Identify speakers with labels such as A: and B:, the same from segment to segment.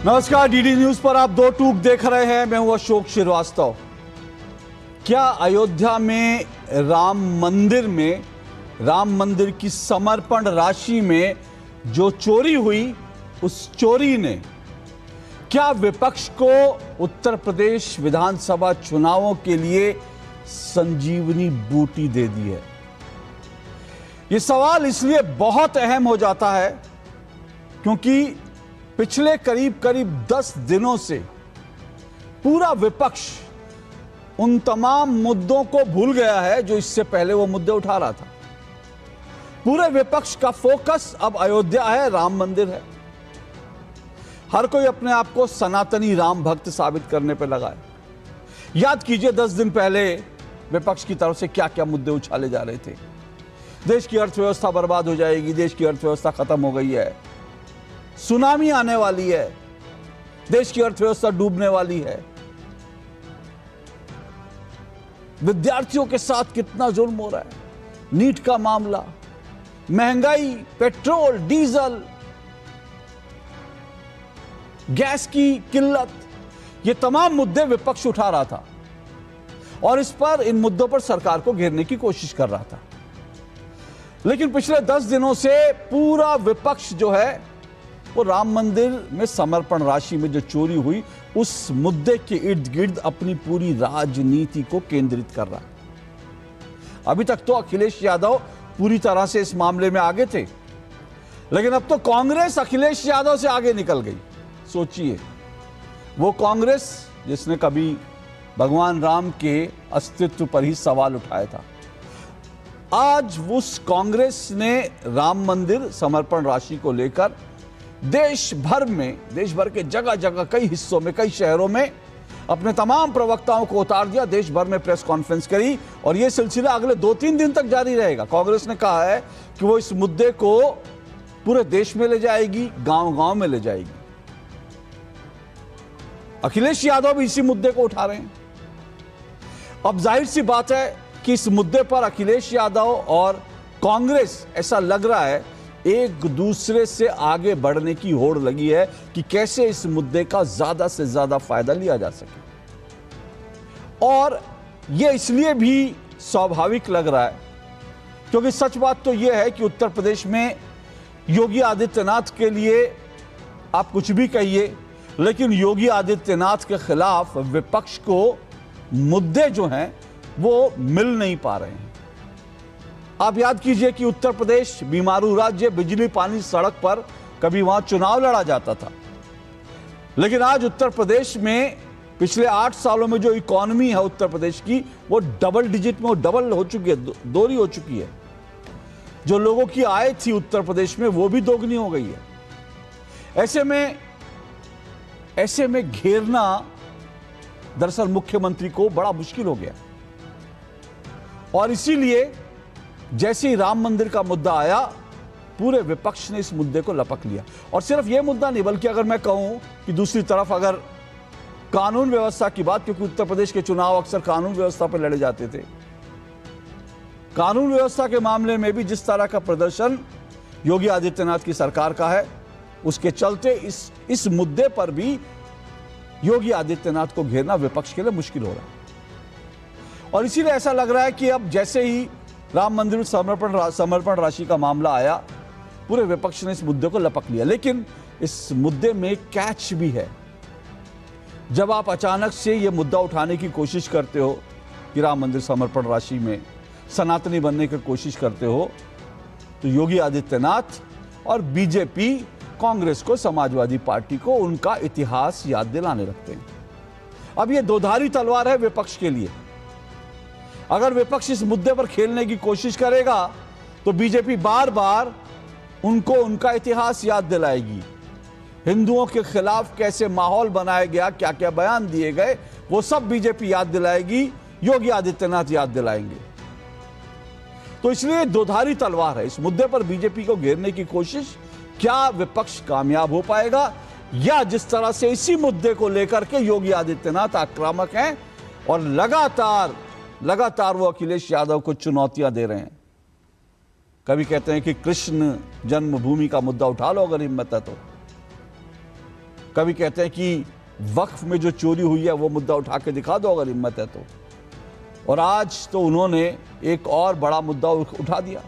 A: नमस्कार, DD news पर आप दो टूक देख रहे हैं। मैं हूं अशोक श्रीवास्तव। क्या अयोध्या में राम मंदिर की समर्पण राशि में जो चोरी हुई, उस चोरी ने क्या विपक्ष को उत्तर प्रदेश विधानसभा चुनावों के लिए संजीवनी बूटी दे दी है? यह सवाल इसलिए बहुत अहम हो जाता है क्योंकि पिछले करीब 10 दिनों से पूरा विपक्ष उन तमाम मुद्दों को भूल गया है जो इससे पहले वो मुद्दे उठा रहा था। पूरे विपक्ष का फोकस अब अयोध्या है, राम मंदिर है। हर कोई अपने आप को सनातनी राम भक्त साबित करने पर लगा है। याद कीजिए 10 दिन पहले विपक्ष की तरफ से क्या क्या मुद्दे उछाले जा रहे थे। देश की अर्थव्यवस्था बर्बाद हो जाएगी, देश की अर्थव्यवस्था खत्म हो गई है, सुनामी आने वाली है, देश की अर्थव्यवस्था डूबने वाली है, विद्यार्थियों के साथ कितना जुल्म हो रहा है, नीट का मामला, महंगाई, पेट्रोल, डीजल, गैस की किल्लत, ये तमाम मुद्दे विपक्ष उठा रहा था और इन मुद्दों पर सरकार को घेरने की कोशिश कर रहा था। लेकिन पिछले 10 दिनों से पूरा विपक्ष जो है वो राम मंदिर में समर्पण राशि में जो चोरी हुई, उस मुद्दे के इर्द गिर्द अपनी पूरी राजनीति को केंद्रित कर रहा है। अभी तक तो अखिलेश यादव पूरी तरह से इस मामले में आगे थे, लेकिन अब तो कांग्रेस अखिलेश यादव से आगे निकल गई। सोचिए, वो कांग्रेस जिसने कभी भगवान राम के अस्तित्व पर ही सवाल उठाया था, आज उस कांग्रेस ने राम मंदिर समर्पण राशि को लेकर देश भर के जगह जगह, कई हिस्सों में, कई शहरों में अपने तमाम प्रवक्ताओं को उतार दिया, देश भर में प्रेस कॉन्फ्रेंस करी और यह सिलसिला अगले 2-3 दिन तक जारी रहेगा। कांग्रेस ने कहा है कि वो इस मुद्दे को पूरे देश में ले जाएगी, गांव-गांव में ले जाएगी। अखिलेश यादव भी इसी मुद्दे को उठा रहे हैं। अब जाहिर सी बात है कि इस मुद्दे पर अखिलेश यादव और कांग्रेस, ऐसा लग रहा है, एक दूसरे से आगे बढ़ने की होड़ लगी है कि कैसे इस मुद्दे का ज्यादा से ज्यादा फायदा लिया जा सके। और यह इसलिए भी स्वाभाविक लग रहा है क्योंकि सच बात तो यह है कि उत्तर प्रदेश में योगी आदित्यनाथ के लिए आप कुछ भी कहिए, लेकिन योगी आदित्यनाथ के खिलाफ विपक्ष को मुद्दे जो हैं वो मिल नहीं पा रहे हैं। आप याद कीजिए कि उत्तर प्रदेश बीमारू राज्य, बिजली, पानी, सड़क पर कभी वहां चुनाव लड़ा जाता था, लेकिन आज उत्तर प्रदेश में पिछले 8 सालों में जो इकोनॉमी है उत्तर प्रदेश की, वो डबल डिजिट में, वो डबल हो चुकी है, दोहरी हो चुकी है। जो लोगों की आय थी उत्तर प्रदेश में, वो भी दोगुनी हो गई है। ऐसे में घेरना दरअसल मुख्यमंत्री को बड़ा मुश्किल हो गया और इसीलिए जैसे ही राम मंदिर का मुद्दा आया, पूरे विपक्ष ने इस मुद्दे को लपक लिया। और सिर्फ यह मुद्दा नहीं, बल्कि अगर मैं कहूं कि दूसरी तरफ अगर कानून व्यवस्था की बात, क्योंकि उत्तर प्रदेश के चुनाव अक्सर कानून व्यवस्था पर लड़े जाते थे, कानून व्यवस्था के मामले में भी जिस तरह का प्रदर्शन योगी आदित्यनाथ की सरकार का है, उसके चलते इस मुद्दे पर भी योगी आदित्यनाथ को घेरना विपक्ष के लिए मुश्किल हो रहा है। और इसीलिए ऐसा लग रहा है कि अब जैसे ही राम मंदिर समर्पण राशि का मामला आया, पूरे विपक्ष ने इस मुद्दे को लपक लिया। लेकिन इस मुद्दे में कैच भी है। जब आप अचानक से यह मुद्दा उठाने की कोशिश करते हो कि राम मंदिर समर्पण राशि में सनातनी बनने की कोशिश करते हो, तो योगी आदित्यनाथ और बीजेपी कांग्रेस को, समाजवादी पार्टी को उनका इतिहास याद दिलाने लगते हैं। अब यह दोधारी तलवार है विपक्ष के लिए। अगर विपक्ष इस मुद्दे पर खेलने की कोशिश करेगा तो बीजेपी बार बार उनको उनका इतिहास याद दिलाएगी। हिंदुओं के खिलाफ कैसे माहौल बनाया गया, क्या क्या बयान दिए गए, वो सब बीजेपी याद दिलाएगी, योगी आदित्यनाथ याद दिलाएंगे। तो इसलिए दोधारी तलवार है। इस मुद्दे पर बीजेपी को घेरने की कोशिश, क्या विपक्ष कामयाब हो पाएगा, या जिस तरह से इसी मुद्दे को लेकर के योगी आदित्यनाथ आक्रामक हैं और लगातार वो अखिलेश यादव को चुनौतियां दे रहे हैं। कभी कहते हैं कि कृष्ण जन्मभूमि का मुद्दा उठा लो अगर हिम्मत है तो, कभी कहते हैं कि वक्फ में जो चोरी हुई है वो मुद्दा उठा के दिखा दो अगर हिम्मत है तो। और आज तो उन्होंने एक और बड़ा मुद्दा उठा दिया।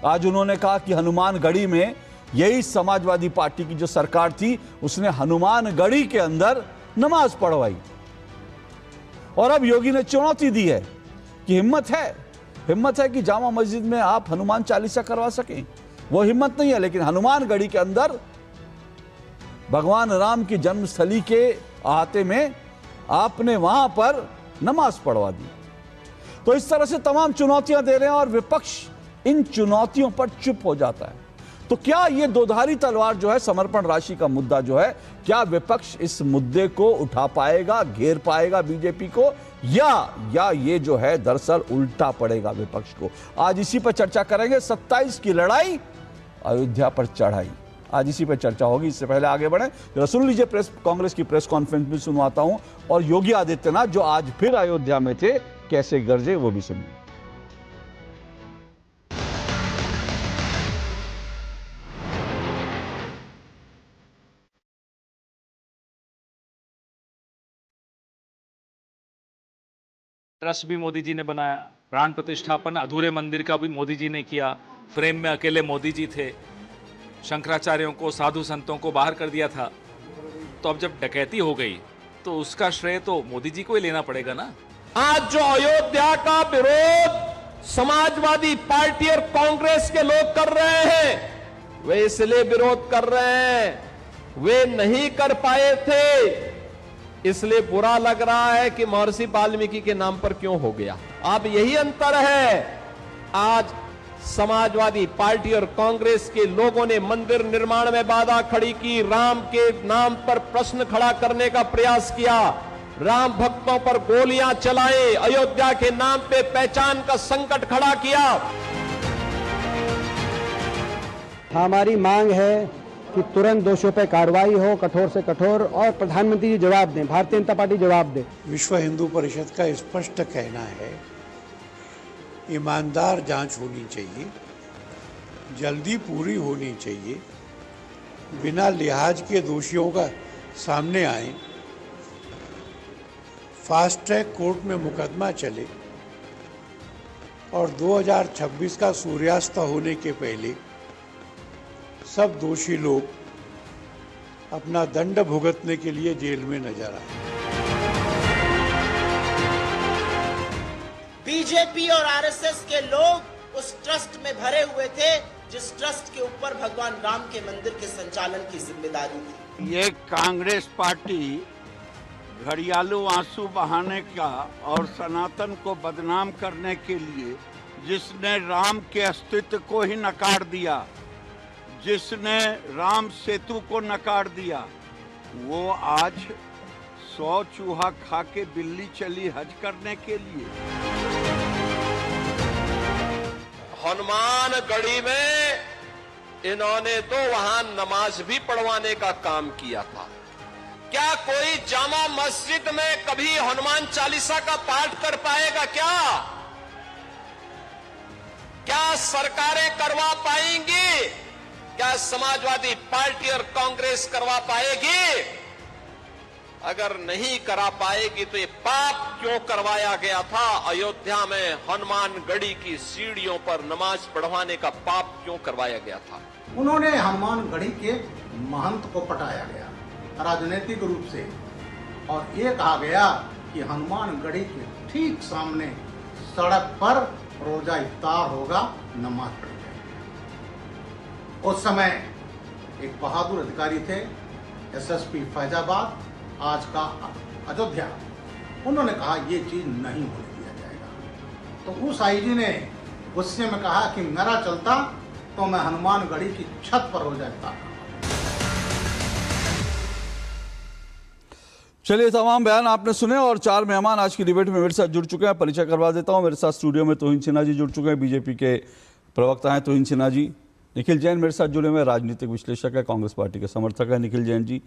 A: आज उन्होंने कहा कि हनुमानगढ़ी में यही समाजवादी पार्टी की जो सरकार थी उसने हनुमानगढ़ी के अंदर नमाज पढ़वाई। और अब योगी ने चुनौती दी है कि हिम्मत है कि जामा मस्जिद में आप हनुमान चालीसा करवा सकें। वो हिम्मत नहीं है, लेकिन हनुमानगढ़ी के अंदर भगवान राम की जन्मस्थली के अहाते में आपने वहां पर नमाज पढ़वा दी। तो इस तरह से तमाम चुनौतियां दे रहे हैं और विपक्ष इन चुनौतियों पर चुप हो जाता है। तो क्या ये दोधारी तलवार जो है, समर्पण राशि का मुद्दा जो है, क्या विपक्ष इस मुद्दे को उठा पाएगा, घेर पाएगा बीजेपी को, या ये जो है दरअसल उल्टा पड़ेगा विपक्ष को? आज इसी पर चर्चा करेंगे। 27 की लड़ाई, अयोध्या पर चढ़ाई, आज इसी पर चर्चा होगी। इससे पहले आगे बढ़े जरा सुन लीजिए कांग्रेस की प्रेस कॉन्फ्रेंस भी सुनवाता हूं, और योगी आदित्यनाथ जो आज फिर अयोध्या में थे कैसे गरजे वो भी सुनिए।
B: ट्रस्ट भी मोदी जी ने बनाया, प्राण प्रतिष्ठापन अधूरे मंदिर का भी मोदी जी ने किया, फ्रेम में अकेले मोदी जी थे, शंकराचार्यों को, साधु संतों को बाहर कर दिया था। तो अब जब डकैती हो गई तो उसका श्रेय तो मोदी जी को ही लेना पड़ेगा ना।
C: आज जो अयोध्या का विरोध समाजवादी पार्टी और कांग्रेस के लोग कर रहे हैं, वे इसलिए विरोध कर रहे हैं, वे नहीं कर पाए थे इसलिए बुरा लग रहा है कि महर्षि वाल्मीकि के नाम पर क्यों हो गया। अब यही अंतर है। आज समाजवादी पार्टी और कांग्रेस के लोगों ने मंदिर निर्माण में बाधा खड़ी की, राम के नाम पर प्रश्न खड़ा करने का प्रयास किया, राम भक्तों पर गोलियां चलाई, अयोध्या के नाम पे पहचान का संकट खड़ा किया।
D: हमारी मांग है कि तुरंत दोषियों पर कार्रवाई हो, कठोर से कठोर, और प्रधानमंत्री जी जवाब दें, भारतीय जनता पार्टी जवाब दे।
E: विश्व हिंदू परिषद का स्पष्ट कहना है ईमानदार जांच होनी चाहिए, जल्दी पूरी होनी चाहिए, बिना लिहाज के दोषियों का सामने आए, फास्ट ट्रैक कोर्ट में मुकदमा चले और 2026 का सूर्यास्त होने के पहले सब दोषी लोग अपना दंड भुगतने के लिए जेल में नजर आए।
F: बीजेपी और आरएसएस के लोग उस ट्रस्ट में भरे हुए थे जिस ट्रस्ट के ऊपर भगवान राम के मंदिर के संचालन की जिम्मेदारी थी।
G: ये कांग्रेस पार्टी घड़ियालू आंसू बहाने का और सनातन को बदनाम करने के लिए, जिसने राम के अस्तित्व को ही नकार दिया, जिसने राम सेतु को नकार दिया, वो आज 100 चूहा खा के बिल्ली चली हज करने के लिए।
C: हनुमानगढ़ी में इन्होंने तो वहां नमाज भी पढ़वाने का काम किया था। क्या कोई जामा मस्जिद में कभी हनुमान चालीसा का पाठ कर पाएगा? क्या सरकारें करवा पाएंगी? क्या समाजवादी पार्टी और कांग्रेस करवा पाएगी? अगर नहीं करा पाएगी तो ये पाप क्यों करवाया गया था? अयोध्या में हनुमानगढ़ी की सीढ़ियों पर नमाज पढ़वाने का पाप क्यों करवाया गया था?
H: उन्होंने हनुमानगढ़ी के महंत को पटाया गया राजनीतिक रूप से, और ये कहा गया कि हनुमानगढ़ी के ठीक सामने सड़क पर रोजा इफ्तार होगा, नमाज पढ़ी जाएगी। उस समय एक बहादुर अधिकारी थे, एसएसपी फैजाबाद, आज का अयोध्या, उन्होंने कहा ये चीज नहीं होने दिया जाएगा। तो उस आईजी ने गुस्से में कहा कि मेरा चलता तो मैं हनुमानगढ़ी की छत पर रोजा इफ्तार करता।
A: चलिए, तमाम बयान आपने सुने और 4 मेहमान आज की डिबेट में मेरे साथ जुड़ चुके हैं। परिचय करवा देता हूं। मेरे साथ स्टूडियो में तोहिन सिन्हा जी जुड़ चुके हैं, बीजेपी के प्रवक्ता हैं तोहिन सिन्हा जी। निखिल जैन मेरे साथ जुड़े हुए हैं, राजनीतिक विश्लेषक है, कांग्रेस पार्टी के समर्थक है निखिल जैन जी।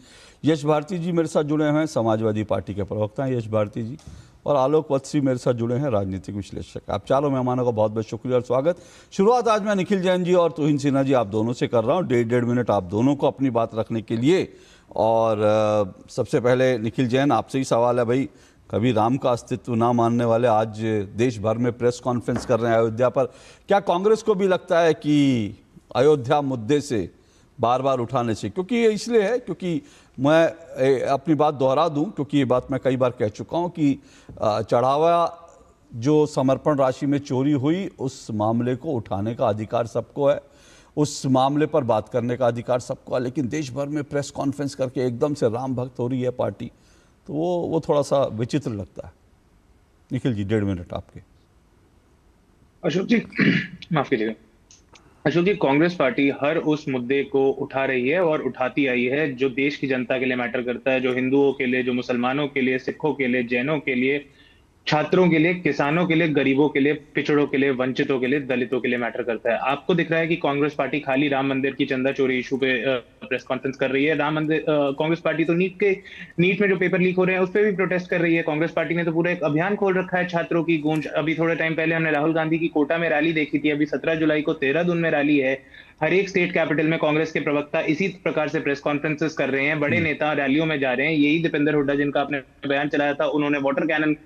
A: यश भारती जी मेरे साथ जुड़े हुए हैं, समाजवादी पार्टी के प्रवक्ता हैं यश भारती जी। और आलोक वत्सी मेरे साथ जुड़े हैं, राजनीतिक विश्लेषक। आप चारों मेहमानों का बहुत बहुत शुक्रिया और स्वागत। शुरुआत आज मैं निखिल जैन जी और तोहिन सिन्हा जी आप दोनों से कर रहा हूँ। 1.5 मिनट आप दोनों को अपनी बात रखने के लिए और सबसे पहले निखिल जैन, आपसे ही सवाल है भाई, कभी राम का अस्तित्व ना मानने वाले आज देश भर में प्रेस कॉन्फ्रेंस कर रहे हैं अयोध्या पर। क्या कांग्रेस को भी लगता है कि अयोध्या मुद्दे से बार बार उठाने से, क्योंकि ये इसलिए है क्योंकि मैं अपनी बात दोहरा दूं, क्योंकि ये बात मैं कई बार कह चुका हूं कि चढ़ावा जो समर्पण राशि में चोरी हुई उस मामले को उठाने का अधिकार सबको है, उस मामले पर बात करने का अधिकार सबको है, लेकिन देश भर में प्रेस कॉन्फ्रेंस करके एकदम से राम भक्त हो रही है पार्टी, तो वो थोड़ा सा विचित्र लगता है। निखिल जी 1.5 मिनट आपके।
I: अशोक जी माफ कीजिएगा, अशोक जी, कांग्रेस पार्टी हर उस मुद्दे को उठा रही है और उठाती आई है जो देश की जनता के लिए मैटर करता है, जो हिंदुओं के लिए, जो मुसलमानों के लिए, सिखों के लिए, जैनों के लिए, छात्रों के लिए, किसानों के लिए, गरीबों के लिए, पिछड़ों के लिए, वंचितों के लिए, दलितों के लिए मैटर करता है। आपको दिख रहा है कि कांग्रेस पार्टी खाली राम मंदिर की चंदा चोरी इशू पे प्रेस कॉन्फ्रेंस कर रही है। राम मंदिर कांग्रेस पार्टी तो नीट में जो पेपर लीक हो रहे हैं उस पर भी प्रोटेस्ट कर रही है। कांग्रेस पार्टी ने तो पूरा एक अभियान खोल रखा है छात्रों की गूंज। अभी थोड़े टाइम पहले हमने राहुल गांधी की कोटा में रैली देखी थी, अभी 17 जुलाई को देहरादून में रैली है। हर एक स्टेट कैपिटल में कांग्रेस के प्रवक्ता इसी प्रकार से प्रेस कॉन्फ्रेंसेस कर रहे हैं, बड़े नेता रैलियों में जा रहे हैं। यही दीपेंद्र हुड्डा जिनका आपने बयान चलाया था, उन्होंने वाटर कैनन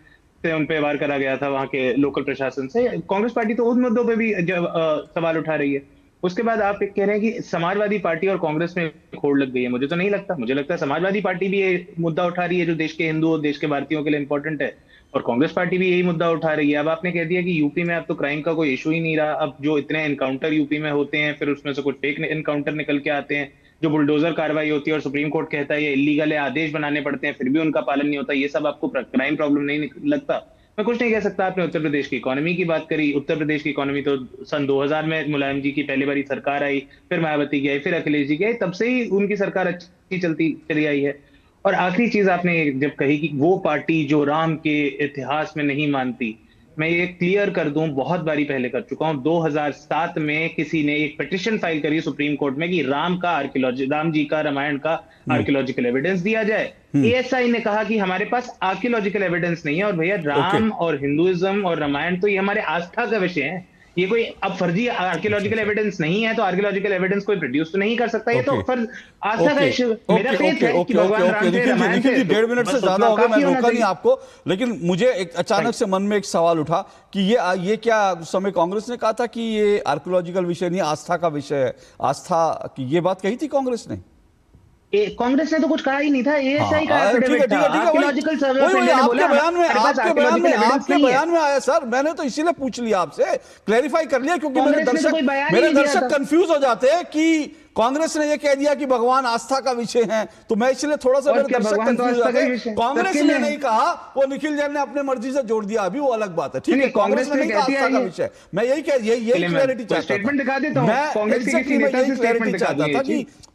I: से उन पे वार करा गया था वहां के लोकल प्रशासन से। कांग्रेस पार्टी तो उन मुद्दों पे भी सवाल उठा रही है। उसके बाद आप कह रहे हैं कि समाजवादी पार्टी और कांग्रेस में खोड़ लग गई है। मुझे तो नहीं लगता, मुझे लगता है समाजवादी पार्टी भी ये मुद्दा उठा रही है जो देश के हिंदू और देश के भारतीयों के लिए इंपॉर्टेंट है, और कांग्रेस पार्टी भी यही मुद्दा उठा रही है। अब आपने कह दिया कि यूपी में अब तो क्राइम का कोई इशू ही नहीं रहा, अब जो इतने एनकाउंटर यूपी में होते हैं फिर उसमें से कुछ फेक एनकाउंटर निकल के आते हैं, जो बुलडोजर कार्रवाई होती है और सुप्रीम कोर्ट कहता है ये इलीगल है, आदेश बनाने पड़ते हैं फिर भी उनका पालन नहीं होता, ये सब आपको क्राइम प्रॉब्लम नहीं लगता? मैं कुछ नहीं कह सकता। आपने उत्तर प्रदेश की इकोनॉमी की बात करी, उत्तर प्रदेश की इकोनॉमी तो सन 2000 में मुलायम जी की पहली बारी सरकार आई, फिर मायावती की आई, फिर अखिलेश जी की आई, तब से ही उनकी सरकार अच्छी चलती चली आई है। और आखिरी चीज आपने जब कही कि वो पार्टी जो राम के इतिहास में नहीं मानती, मैं ये क्लियर कर दूं, बहुत बारी पहले कर चुका हूं। 2007 में किसी ने एक पिटीशन फाइल करी सुप्रीम कोर्ट में कि राम जी का रामायण का आर्कियोलॉजिकल एविडेंस दिया जाए। एएसआई ने कहा कि हमारे पास आर्कियोलॉजिकल एविडेंस नहीं है। और भैया राम और हिंदुइज्म और रामायण तो ये हमारे आस्था का विषय है, ये कोई अब फर्जी आर्कियोलॉजिकल एविडेंस नहीं है तो आर्कियोलॉजिकल एविडेंस कोई प्रोड्यूस तो नहीं कर सकता। ये तो फर्ज आस्था का इशू। मेरा फेथ है कि भगवान राम से रामायण से
A: 1.5 मिनट से ज्यादा हो गया, मैं रोका नहीं आपको, लेकिन मुझे एक अचानक से मन में एक सवाल उठा कि ये क्या उस समय कांग्रेस ने कहा था कि ये आर्कियोलॉजिकल विषय नहीं, आस्था का विषय है, आस्था की ये बात कही थी कांग्रेस ने?
I: कांग्रेस ने तो कुछ कहा ही नहीं था, एएसआई का एफिडेविट था, आर्कियोलॉजिकल सर्वे ऑफ इंडिया ने बोला
A: आपके बयान में आया सर, मैंने तो इसीलिए पूछ लिया आपसे, क्लैरिफाई कर लिया, क्योंकि मेरे दर्शक कंफ्यूज हो जाते हैं कि कांग्रेस ने ये कह दिया कि भगवान आस्था का विषय है, तो मैं इसलिए थोड़ा सा मेरे दर्शक कंफ्यूज हो जाते हैं। कांग्रेस ने नहीं कहा, वो निखिल जैन ने अपने मर्जी से जोड़ दिया, अभी वो अलग बात है, ठीक है, कांग्रेस ने नहीं कहा आस्था का विषय। मैं यही क्लैरिटी चाहता था,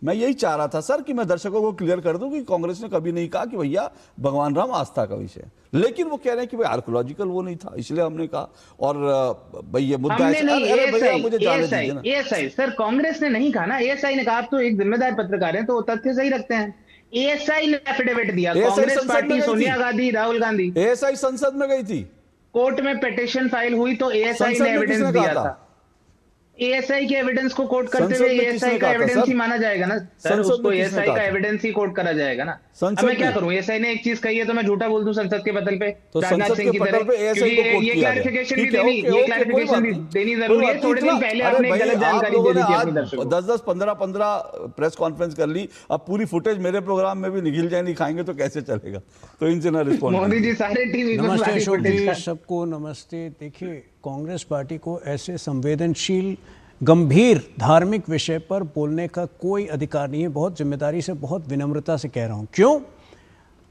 A: मैं यही चाह रहा था सर कि मैं दर्शकों को क्लियर कर दूं कि कांग्रेस ने कभी नहीं कहा कि भैया भगवान राम आस्था का विषय, लेकिन वो कह रहे हैं कि भाई आर्कियोलॉजिकल वो नहीं था, इसलिए हमने कहा। और भाई ये मुद्दा
I: एएसआई सर कांग्रेस ने नहीं कहा ना, एएसआई ने कहा। आप तो एक जिम्मेदार पत्रकार हैं तो तथ्य सही रखते हैं। एएसआई ने एफिडेविट दिया, कांग्रेस पार्टी, सोनिया गांधी, राहुल गांधी।
A: एएसआई संसद में गई थी,
I: कोर्ट में पिटीशन फाइल हुई तो एएसआई ने एविडेंस दिया था। एएसआई के एविडेंस को कोट करते हुए एएसआई का एविडेंस ही माना जाएगा ना सर, उसको एएसआई का एविडेंस ही कोट करा जाएगा ना। अब मैं क्या करूं, एएसआई ने एक चीज कही है तो मैं झूठा बोल दूं संसद के पतल पे, राजनाथ सिंह की तरह? ये क्लैरिफिकेशन भी देनी जरूरी है। थोड़े दिन पहले आपने गलत जानकारी दे दी थी अपने दर्शकों को।
A: 10-10, 15-15 प्रेस कॉन्फ्रेंस कर ली, अब पूरी फुटेज मेरे प्रोग्राम में भी निखिल जैन दिखाएंगे तो कैसे चलेगा? तो इनसे ना रिस्पॉन्ड।
I: मोदी जी सारे टीवी को
D: नमस्ते अशोक जी, सबको नमस्ते। देखिए, कांग्रेस पार्टी को ऐसे संवेदनशील गंभीर धार्मिक विषय पर बोलने का कोई अधिकार नहीं है। बहुत जिम्मेदारी से, बहुत विनम्रता से कह रहा हूं। क्यों?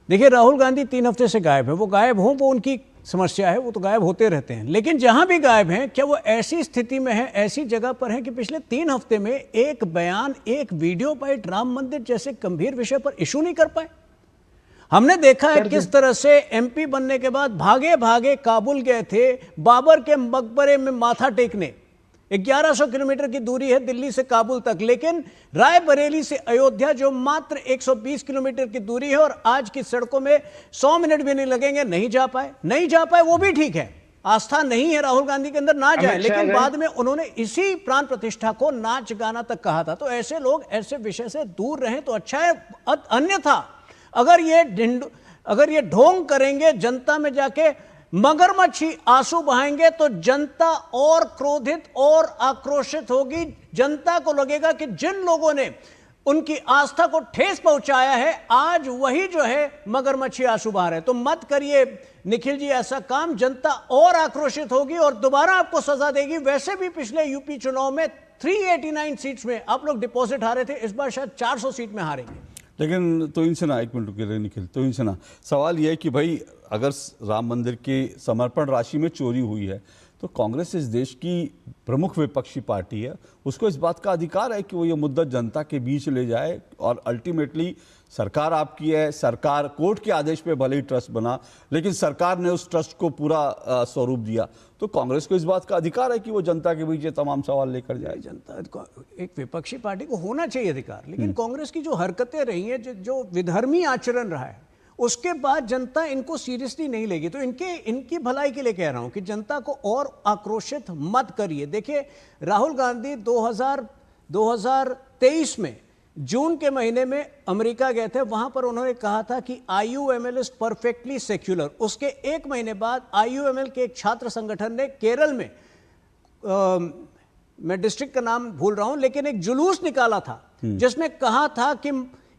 D: देखिए, राहुल गांधी 3 हफ्ते से गायब है। वो गायब हों, वो उनकी समस्या है, वो तो गायब होते रहते हैं, लेकिन जहां भी गायब हैं, क्या वो ऐसी स्थिति में है, ऐसी जगह पर है कि पिछले 3 हफ्ते में एक बयान, एक वीडियो बाइट राम मंदिर जैसे गंभीर विषय पर इशू नहीं कर पाए? हमने देखा है किस तरह से एमपी बनने के बाद भागे भागे काबुल गए थे बाबर के मकबरे में माथा टेकने। 1100 किलोमीटर की दूरी है दिल्ली से काबुल तक, लेकिन रायबरेली से अयोध्या जो मात्र 120 किलोमीटर की दूरी है और आज की सड़कों में 100 मिनट भी नहीं लगेंगे, नहीं जा पाए। वो भी ठीक है, आस्था नहीं है राहुल गांधी के अंदर ना जाए,
I: अमित शाह
D: लेकिन
I: गए।
D: बाद में उन्होंने इसी प्राण प्रतिष्ठा को नाच गाना तक कहा था। तो ऐसे लोग ऐसे विषय से दूर रहें तो अच्छा है। अन्यथा अगर ये ढोंग करेंगे, जनता में जाके मगरमच्छी आंसू बहाएंगे, तो जनता और क्रोधित और आक्रोशित होगी। जनता को लगेगा कि जिन लोगों ने उनकी आस्था को ठेस पहुंचाया है, आज वही जो है मगरमच्छी आंसू बहा रहे हैं। तो मत करिए निखिल जी ऐसा काम, जनता और आक्रोशित होगी और दोबारा आपको सजा देगी। वैसे भी पिछले यूपी चुनाव में 389 सीट्स में आप लोग डिपॉजिट हारे थे, इस बार शायद 400 सीट में हारेंगे।
A: लेकिन तो इनसे ना, एक मिनट रुके रहे निखिल, तो इनसे ना सवाल यह है कि भाई अगर राम मंदिर के समर्पण राशि में चोरी हुई है तो कांग्रेस इस देश की प्रमुख विपक्षी पार्टी है, उसको इस बात का अधिकार है कि वो ये मुद्दा जनता के बीच ले जाए। और अल्टीमेटली सरकार आपकी है, सरकार कोर्ट के आदेश पे भले ही ट्रस्ट बना, लेकिन सरकार ने उस ट्रस्ट को पूरा स्वरूप दिया, तो कांग्रेस को इस बात का अधिकार है कि वो जनता के बीच ये तमाम सवाल लेकर जाए।
D: जनता, एक विपक्षी पार्टी को होना चाहिए अधिकार, लेकिन कांग्रेस की जो हरकतें रही हैं, जो विधर्मी आचरण रहा है, उसके बाद जनता इनको सीरियसली नहीं लेगी। तो इनकी भलाई के लिए कह रहा हूं कि जनता को और आक्रोशित मत करिए। देखिए, राहुल गांधी 2023 में जून के महीने में अमेरिका गए थे, वहां पर उन्होंने कहा था कि IUML इज परफेक्टली सेक्युलर। उसके एक महीने बाद IUML के एक छात्र संगठन ने केरल में, मैं डिस्ट्रिक्ट का नाम भूल रहा हूं, लेकिन एक जुलूस निकाला था जिसमें कहा था कि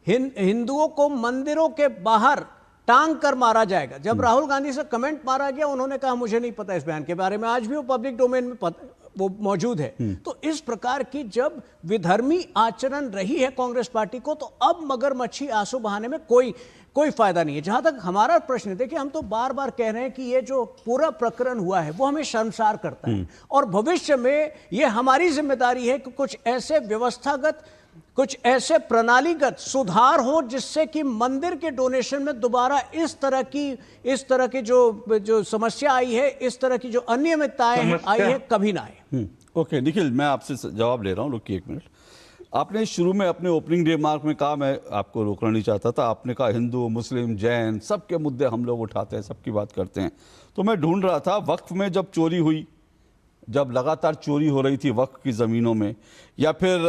D: हिंदुओं को मंदिरों के बाहर टांग कर मारा जाएगा। जब राहुल गांधी से कमेंट मारा गया, उन्होंने कहा मुझे नहीं पता इस बयान के बारे में, आज भी वो पब्लिक डोमेन में वो मौजूद है। तो इस प्रकार की जब विधर्मी आचरण रही है कांग्रेस पार्टी को, तो अब मगरमच्छी आंसू बहाने में कोई फायदा नहीं है। जहां तक हमारा प्रश्न है, देखिए हम तो बार बार कह रहे हैं कि ये जो पूरा प्रकरण हुआ है वो हमें शर्मसार करता है, और भविष्य में ये हमारी जिम्मेदारी है कि कुछ ऐसे व्यवस्थागत, कुछ ऐसे प्रणालीगत सुधार हो जिससे कि मंदिर के डोनेशन में दोबारा इस तरह की जो समस्या आई है, इस तरह की जो अनियमितताएं आई है, कभी ना आए।
A: ओके निखिल, मैं आपसे जवाब ले रहा हूँ, रुकिए एक मिनट। आपने शुरू में अपने ओपनिंग रिमार्क में कहा, मैं आपको रोकना नहीं चाहता था, आपने कहा हिंदू मुस्लिम जैन सबके मुद्दे हम लोग उठाते हैं, सबकी बात करते हैं। तो मैं ढूंढ रहा था वक्फ में जब चोरी हुई, जब लगातार चोरी हो रही थी वक्फ की ज़मीनों में, या फिर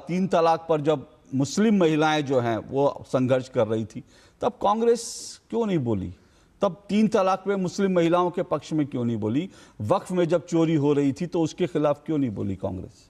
A: 3 तलाक पर जब मुस्लिम महिलाएं जो हैं वो संघर्ष कर रही थी, तब कांग्रेस क्यों नहीं बोली? तब 3 तलाक में मुस्लिम महिलाओं के पक्ष में क्यों नहीं बोली? वक्फ में जब चोरी हो रही थी तो उसके खिलाफ क्यों नहीं बोली कांग्रेस?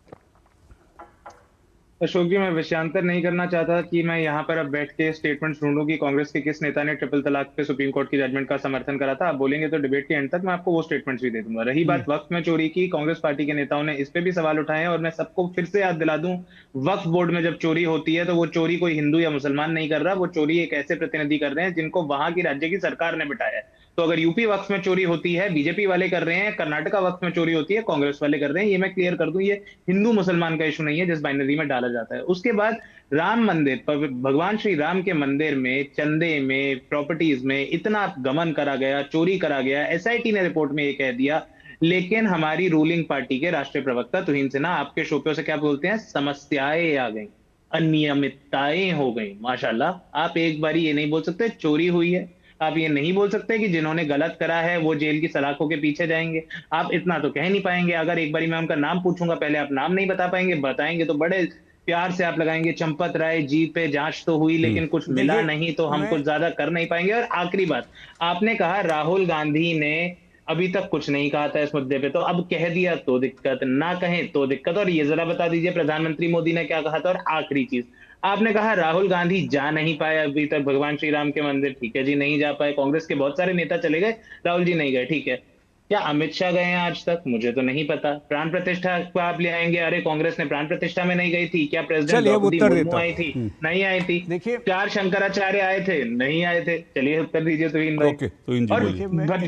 I: अशोक जी, मैं विषयांतर नहीं करना चाहता कि मैं यहाँ पर अब बैठ के स्टेटमेंट ढूंढूं कि कांग्रेस के किस नेता ने ट्रिपल तलाक पे सुप्रीम कोर्ट की जजमेंट का समर्थन करा था। आप बोलेंगे तो डिबेट के एंड तक मैं आपको वो स्टेटमेंट्स भी दे दूंगा। रही बात वक्फ में चोरी की, कांग्रेस पार्टी के नेताओं ने इस पे भी सवाल उठाए हैं, और मैं सबको फिर से याद दिला दूं, वक्फ बोर्ड में जब चोरी होती है तो वो चोरी कोई हिंदू या मुसलमान नहीं कर रहा, वो चोरी एक ऐसे प्रतिनिधि कर रहे हैं जिनको वहां की राज्य की सरकार ने बिठाया है। तो अगर यूपी वक्फ में चोरी होती है, बीजेपी वाले कर रहे हैं, कर्नाटका वक्फ में चोरी होती है, कांग्रेस वाले कर रहे हैं, ये मैं क्लियर कर दूं, ये हिंदू मुसलमान का इशू नहीं है जिस बाइनरी में डाला जाता है। उसके बाद राम मंदिर, भगवान श्री राम के मंदिर में चंदे में, प्रॉपर्टीज में इतना गमन करा गया, चोरी करा गया, एसआईटी ने रिपोर्ट में ये कह दिया, लेकिन हमारी रूलिंग पार्टी के राष्ट्रीय प्रवक्ता तुहिन सिन्हा आपके शो पे से क्या बोलते हैं? समस्याएं आ गई, अनियमितताएं हो गई। माशाल्लाह, आप एक बारी ये नहीं बोल सकते चोरी हुई है, आप ये नहीं बोल सकते कि जिन्होंने गलत करा है वो जेल की सलाखों के पीछे जाएंगे, आप इतना तो कह नहीं पाएंगे। अगर एक बारी मैं उनका नाम पूछूंगा, पहले आप नाम नहीं बता पाएंगे, बताएंगे तो बड़े प्यार से आप लगाएंगे चंपत राय जी पे जांच तो हुई लेकिन कुछ मिला नहीं, तो हम कुछ ज्यादा कर नहीं पाएंगे। और आखिरी बात, आपने कहा राहुल गांधी ने अभी तक कुछ नहीं कहा था इस मुद्दे पे, तो अब कह दिया तो दिक्कत, ना कहें तो दिक्कत। और ये जरा बता दीजिए प्रधानमंत्री मोदी ने क्या कहा था? और आखिरी चीज, आपने कहा राहुल गांधी जा नहीं पाए अभी तक भगवान श्री राम के मंदिर, ठीक है जी, नहीं जा पाए। कांग्रेस के बहुत सारे नेता चले गए, राहुल जी नहीं गए, ठीक है। क्या अमित शाह गए हैं आज तक? मुझे तो नहीं पता। प्राण प्रतिष्ठा को आप ले आएंगे, अरे कांग्रेस ने प्राण प्रतिष्ठा में नहीं गई थी क्या? प्रेसिडेंट द्रौपदी मुर्मू आई थी, नहीं आई थी।
D: देखिए,
I: 4 शंकराचार्य आए थे, नहीं आए थे। चलिए उत्तर दीजिए तो इन भाई। और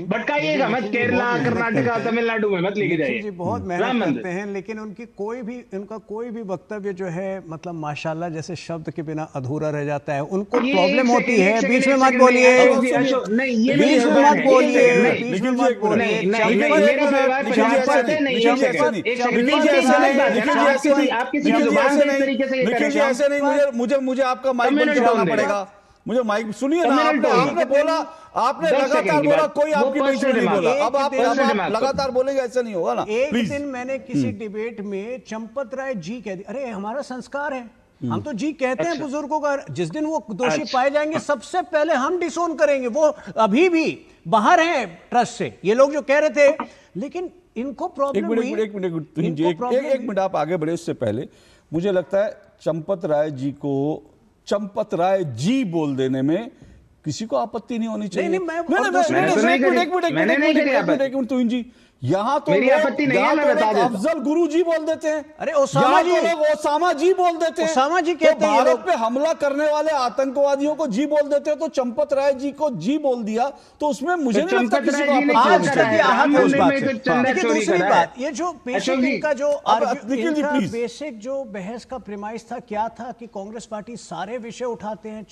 I: भटकाइएगा मत, केरला, कर्नाटका, तमिलनाडु में मत लेके जाइए।
D: बहुत मेहनत करते हैं, लेकिन उनका कोई भी वक्तव्य जो है, मतलब माशाल्लाह जैसे शब्द के बिना अधूरा रह जाता है। उनको प्रॉब्लम होती है, बीच में मत बोलिए, बीच में मत बोलिए।
A: मुझे आपका माइक बंद करवाना पड़ेगा, मुझे माइक सुनिए ना,
I: Communal
A: आपने
I: tone।
A: बोला, आपने
I: 10
A: लगातार
I: सेकंड की
A: बोला,
I: बात।
A: कोई
I: वो
A: आपकी बीच में
I: personal
A: नहीं
I: remark।
A: बोला। अब आप
I: personal remark।
A: लगातार बोलेंगे, ऐसा नहीं होगा ना,
D: एक
A: प्लीज।
D: दिन मैंने किसी डिबेट में चंपत राय जी कह दी, अरे हमारा संस्कार है, हम तो जी कहते हैं बुजुर्गों का, जिस दिन वो दोषी पाए जाएंगे सबसे पहले हम डिसोन करेंगे। वो अभी भी बाहर हैं ट्रस्ट से, ये लोग जो कह रहे थे, लेकिन इनको प्रॉब्लम हुई।
A: एक मिनट आप आगे बढ़े, उससे पहले मुझे लगता है चंपत राय जी को चंपत राय जी बोल देने में किसी को आपत्ति नहीं होनी चाहिए। एक मिनट तुहिन जी, यहाँ तो
I: मेरी आपत्ति नहीं है, मैं बता देता हूं।
A: अफजल गुरु जी बोल देते हैं,
D: अरे ओसामा जी,
A: ओसामा जी बोल देते हैं,
D: ओसामा जी कहते हैं,
A: भारत पे हमला करने वाले आतंकवादियों को जी बोल देते हैं, तो चंपत राय जी को जी बोल दिया, तो उसमें मुझे नहीं लगता किसी को आपत्ति होनी चाहिए।
D: दूसरी बात, ये जो बेसिक इनका जो
A: निखिल जी, प्लीज।
D: बेसिक जो बहस का प्रेमाइस था, क्या था कि कांग्रेस पार्टी सारे विषय उठाती है,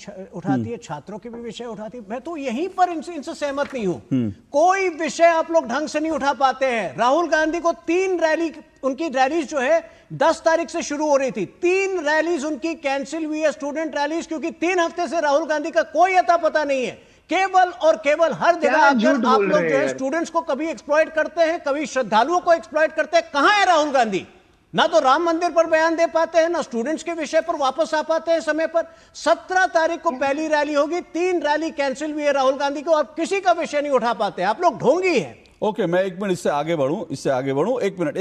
D: छात्रों के भी विषय उठाती है। मैं तो यहीं पर इनसे सहमत नहीं हूं। कोई विषय आप लोग ढंग से नहीं उठा पाते हैं। राहुल गांधी को 3 रैली, उनकी रैलीज जो है 10 तारीख से शुरू हो रही थी, 3 रैलीज उनकी कैंसिल हुई है, स्टूडेंट रैलीज, क्योंकि 3 हफ्ते से राहुल गांधी का कोई अता पता नहीं है। केवल और केवल हर जगह आकर आप लोग जो है स्टूडेंट्स को कभी एक्सप्लॉइट करते हैं, कभी श्रद्धालुओं को एक्सप्लॉइट करते हैं। कहां है राहुल गांधी? ना तो राम मंदिर पर बयान दे पाते हैं, ना स्टूडेंट्स के विषय पर वापस आ पाते हैं समय पर। 17 तारीख को पहली रैली होगी, 3 रैली कैंसिल हुई है राहुल गांधी को, आप किसी का विषय नहीं उठा पाते, आप लोग ढोंगी हैं।
A: ओके, मैं एक मिनट इससे आगे बढ़ूं, एक मिनट।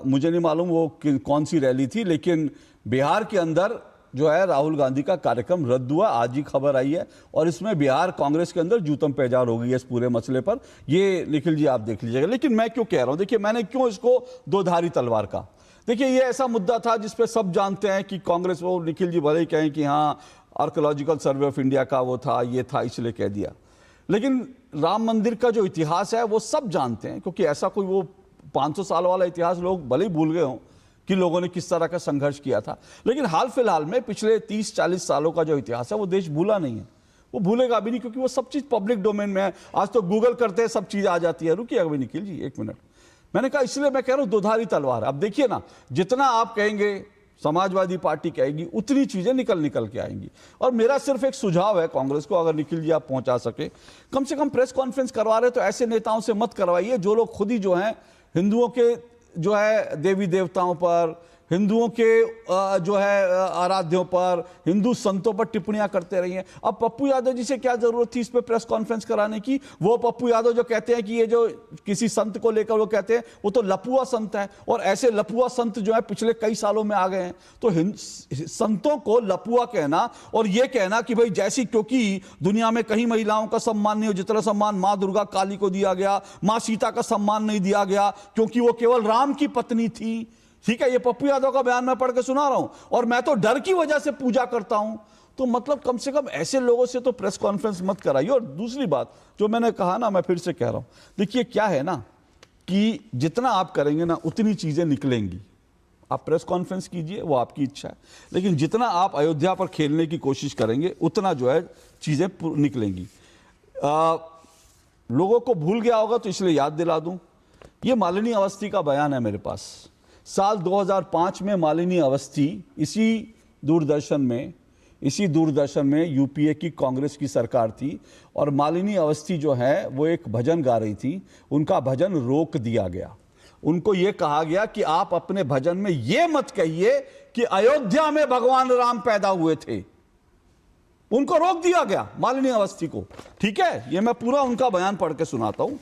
A: मुझे नहीं मालूम वो कौन सी रैली थी, लेकिन बिहार के अंदर जो है राहुल गांधी का कार्यक्रम रद्द हुआ, आज ही खबर आई है, और इसमें बिहार कांग्रेस के अंदर जूतम पेजार हो गई है इस पूरे मसले पर। ये निखिल जी आप देख लीजिएगा। लेकिन मैं क्यों कह रहा हूं, देखिए मैंने क्यों इसको दो-धारी तलवार का, देखिए ये ऐसा मुद्दा था जिसपे सब जानते हैं कि कांग्रेस, वो निखिल जी भले ही कहें कि हाँ आर्कोलॉजिकल सर्वे ऑफ इंडिया का वो था, ये था, इसलिए कह दिया, लेकिन राम मंदिर का जो इतिहास है वो सब जानते हैं, क्योंकि ऐसा कोई वो 500 साल वाला इतिहास लोग भले ही भूल गए हों कि लोगों ने किस तरह का संघर्ष किया था, लेकिन हाल फिलहाल में पिछले 30-40 सालों का जो इतिहास है वो देश भूला नहीं है, वो भूलेगा भी नहीं, क्योंकि वो सब चीज़ पब्लिक डोमेन में है। आज तो गूगल करते हैं सब चीज़ आ जाती है। रुकिए अभी निखिल जी, एक मिनट, मैंने कहा इसलिए मैं कह रहा हूँ दोधारी तलवार। अब देखिए ना, जितना आप कहेंगे, समाजवादी पार्टी कहेगी, उतनी चीजें निकल के आएंगी। और मेरा सिर्फ एक सुझाव है कांग्रेस को, अगर निखिल जी आप पहुंचा सके, कम से कम प्रेस कॉन्फ्रेंस करवा रहे तो ऐसे नेताओं से मत करवाइए जो लोग खुद ही जो हैं हिंदुओं के जो है देवी देवताओं पर, हिंदुओं के जो है आराध्यों पर, हिंदू संतों पर टिप्पणियां करते रही हैं। अब पप्पू यादव जी से क्या जरूरत थी इस पे प्रेस कॉन्फ्रेंस कराने की? वो पप्पू यादव जो कहते हैं कि ये जो किसी संत को लेकर वो कहते हैं वो तो लपुआ संत है, और ऐसे लपुआ संत जो है पिछले कई सालों में आ गए हैं। तो संतों को लपुआ कहना और ये कहना कि भाई जैसी, क्योंकि दुनिया में कहीं महिलाओं का सम्मान नहीं हो जितना सम्मान माँ दुर्गा काली को दिया गया, माँ सीता का सम्मान नहीं दिया गया क्योंकि वो केवल राम की पत्नी थी। ठीक है, ये पप्पू यादव का बयान मैं पढ़ के सुना रहा हूं, और मैं तो डर की वजह से पूजा करता हूं। तो मतलब कम से कम ऐसे लोगों से तो प्रेस कॉन्फ्रेंस मत कराइए। और दूसरी बात जो मैंने कहा ना, मैं फिर से कह रहा हूं, देखिए क्या है ना कि जितना आप करेंगे ना उतनी चीजें निकलेंगी। आप प्रेस कॉन्फ्रेंस कीजिए, वो आपकी इच्छा है, लेकिन जितना आप अयोध्या पर खेलने की कोशिश करेंगे उतना जो है चीजें निकलेंगी। लोगों को भूल गया होगा तो इसलिए याद दिला दूं, ये मालिनी अवस्थी का बयान है मेरे पास। साल 2005 में मालिनी अवस्थी इसी दूरदर्शन में यूपीए की कांग्रेस की सरकार थी, और मालिनी अवस्थी जो है वो एक भजन गा रही थी, उनका भजन रोक दिया गया। उनको ये कहा गया कि आप अपने भजन में ये मत कहिए कि अयोध्या में भगवान राम पैदा हुए थे। उनको रोक दिया गया मालिनी अवस्थी को। ठीक है, ये मैं पूरा उनका बयान पढ़ के सुनाता हूं।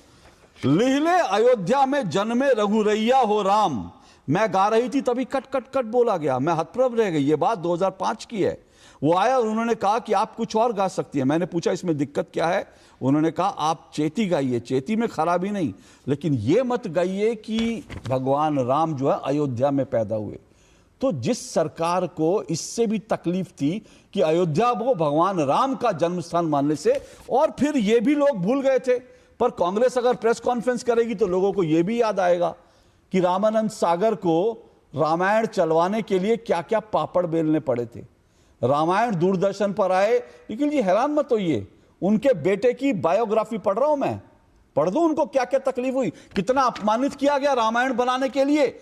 A: लिहले अयोध्या में जन्मे रघुरैया हो राम, मैं गा रही थी तभी कट कट कट बोला गया, मैं हतप्रभ रह गई। ये बात 2005 की है। वो आया और उन्होंने कहा कि आप कुछ और गा सकती हैं। मैंने पूछा इसमें दिक्कत क्या है? उन्होंने कहा आप चेती गाइए, चेती में खराबी नहीं, लेकिन ये मत गाइए कि भगवान राम जो है अयोध्या में पैदा हुए। तो जिस सरकार को इससे भी तकलीफ थी कि अयोध्या को भगवान राम का जन्म स्थान मानने से, और फिर ये भी लोग भूल गए थे। पर कांग्रेस अगर प्रेस कॉन्फ्रेंस करेगी तो लोगों को यह भी याद आएगा कि रामानंद सागर को रामायण चलवाने के लिए क्या क्या पापड़ बेलने पड़े थे। रामायण दूरदर्शन पर आए, लेकिन जी हैरान मत होइए, उनके बेटे की बायोग्राफी पढ़ रहा हूं मैं, पढ़ दूं उनको क्या क्या तकलीफ हुई, कितना अपमानित किया गया रामायण बनाने के लिए।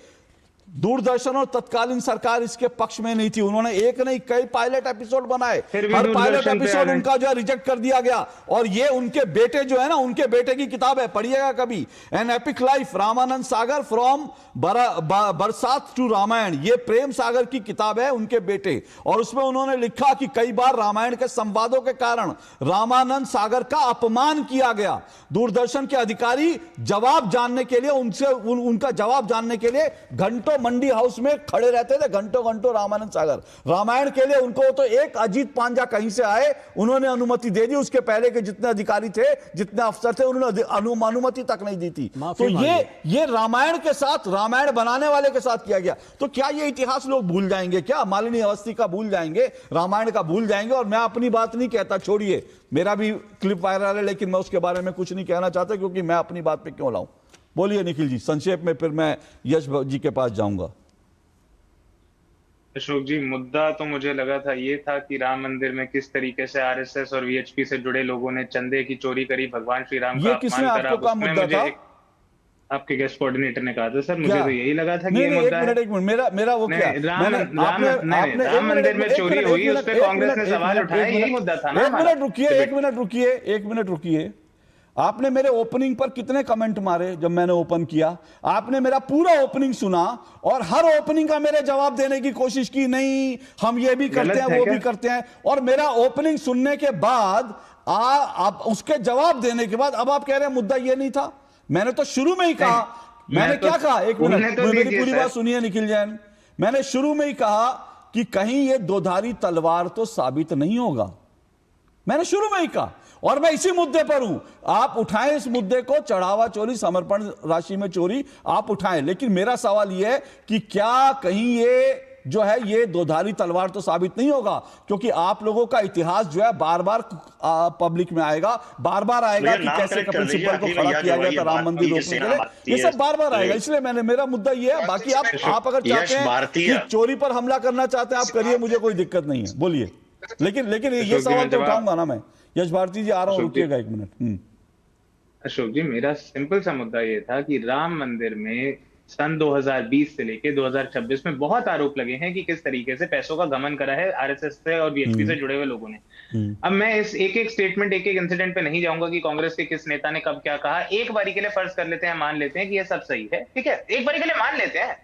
A: दूरदर्शन और तत्कालीन सरकार इसके पक्ष में नहीं थी। उन्होंने एक नहीं कई पायलट एपिसोड बनाए,
I: फिर भी
A: हर पायलट
I: दूरदर्शन पे
A: एपिसोड
I: आए।
A: उनका जो है रिजेक्ट कर दिया गया। और ये उनके बेटे जो है ना, उनके बेटे की किताब है, पढ़िएगा कभी, an epic life, Ramanand Sagar from बरसात टू रामायण। ये प्रेम सागर की किताब है, उनके बेटे। और उसमें उन्होंने लिखा कि कई बार रामायण के संवादों के कारण रामानंद सागर का अपमान किया गया। दूरदर्शन के अधिकारी जवाब जानने के लिए उनका जवाब जानने के लिए घंटों मंडी हाउस में खड़े रहते थे, घंटों घंटों। रामानंद सागर रामायण के लिए उनको तो एक अजीत पांजा कहीं से आए, उन्होंने अनुमति दे दी। उसके पहले के जितने अधिकारी थे, जितने अफसर थे, उन्होंने अनुमति तक नहीं दी थी। तो ये रामायण के साथ, रामायण बनाने वाले के साथ किया गया। तो क्या ये इतिहास लोग भूल जाएंगे? क्या मालिनी अवस्थी का भूल जाएंगे, रामायण का भूल जाएंगे? और मैं अपनी बात नहीं कहता, छोड़िए, मेरा भी क्लिप वायरल है, लेकिन मैं उसके बारे में कुछ नहीं कहना चाहता, क्योंकि मैं अपनी बात पे क्यों लाऊं। बोलिए निखिल जी, संक्षेप में, फिर मैं यश जी के पास जाऊंगा।
I: अशोक जी, मुद्दा तो मुझे लगा था ये था कि राम मंदिर में किस तरीके से आरएसएस और वीएचपी से जुड़े लोगों ने चंदे की चोरी करी, भगवान श्री राम का अपमान करा। उसमें मुझे आपके गेस्ट कोऑर्डिनेटर ने कहा था सर, मुझे तो यही लगा था कि ये मुद्दा है।
A: एक मिनट, मेरा वो क्या,
I: राम मंदिर में चोरी हुई, उस पर कांग्रेस ने सवाल उठाया, यही मुद्दा था ना।
A: एक मिनट रुकिए। आपने मेरे ओपनिंग पर कितने कमेंट मारे जब मैंने ओपन किया? आपने मेरा पूरा ओपनिंग सुना और हर ओपनिंग का मेरे जवाब देने की कोशिश की। नहीं, हम ये भी करते हैं, वो भी करते हैं। और मेरा ओपनिंग सुनने के बाद आप उसके जवाब देने के बाद अब आप कह रहे हैं मुद्दा ये नहीं था। मैंने तो शुरू में ही कहा, मैंने क्या कहा, एक मिनट, मेरी पूरी बात सुनिए निखिल जैन। मैंने शुरू में ही कहा कि कहीं ये दोधारी तलवार तो साबित नहीं होगा। मैंने शुरू में ही कहा, और मैं इसी मुद्दे पर हूं। आप उठाएं इस मुद्दे को, चढ़ावा चोरी, समर्पण राशि में चोरी, आप उठाएं। लेकिन मेरा सवाल यह है कि क्या कहीं ये जो है ये दोधारी तलवार तो साबित नहीं होगा? क्योंकि आप लोगों का इतिहास जो है बार बार पब्लिक में आएगा, बार बार आएगा कि कैसे कपिल सिब्बल को खड़ा किया गया था राम मंदिर रोकने के लिए। ये सब बार बार आएगा, इसलिए मेरा मुद्दा ये है। बाकी आप अगर चाहते हैं कि चोरी पर हमला करना चाहते हैं, आप करिए, मुझे कोई दिक्कत नहीं है, बोलिए। लेकिन ये सवाल तो उठाऊंगा ना मैं। यश भारती जी, आ रहा हूं, रुकिएगा एक मिनट।
I: अशोक जी, मेरा सिंपल सा मुद्दा ये था कि राम मंदिर में सन 2020 से लेके 2026 में बहुत आरोप लगे हैं कि किस तरीके से पैसों का गमन करा है आरएसएस से और वीएचपी से जुड़े हुए लोगों ने। अब मैं इस एक एक स्टेटमेंट, एक एक इंसिडेंट पे नहीं जाऊंगा कि कांग्रेस के किस नेता ने कब क्या कहा। एक बारी के लिए फर्ज कर लेते हैं, मान लेते हैं कि ये सब सही है, ठीक है, एक बारी के लिए मान लेते हैं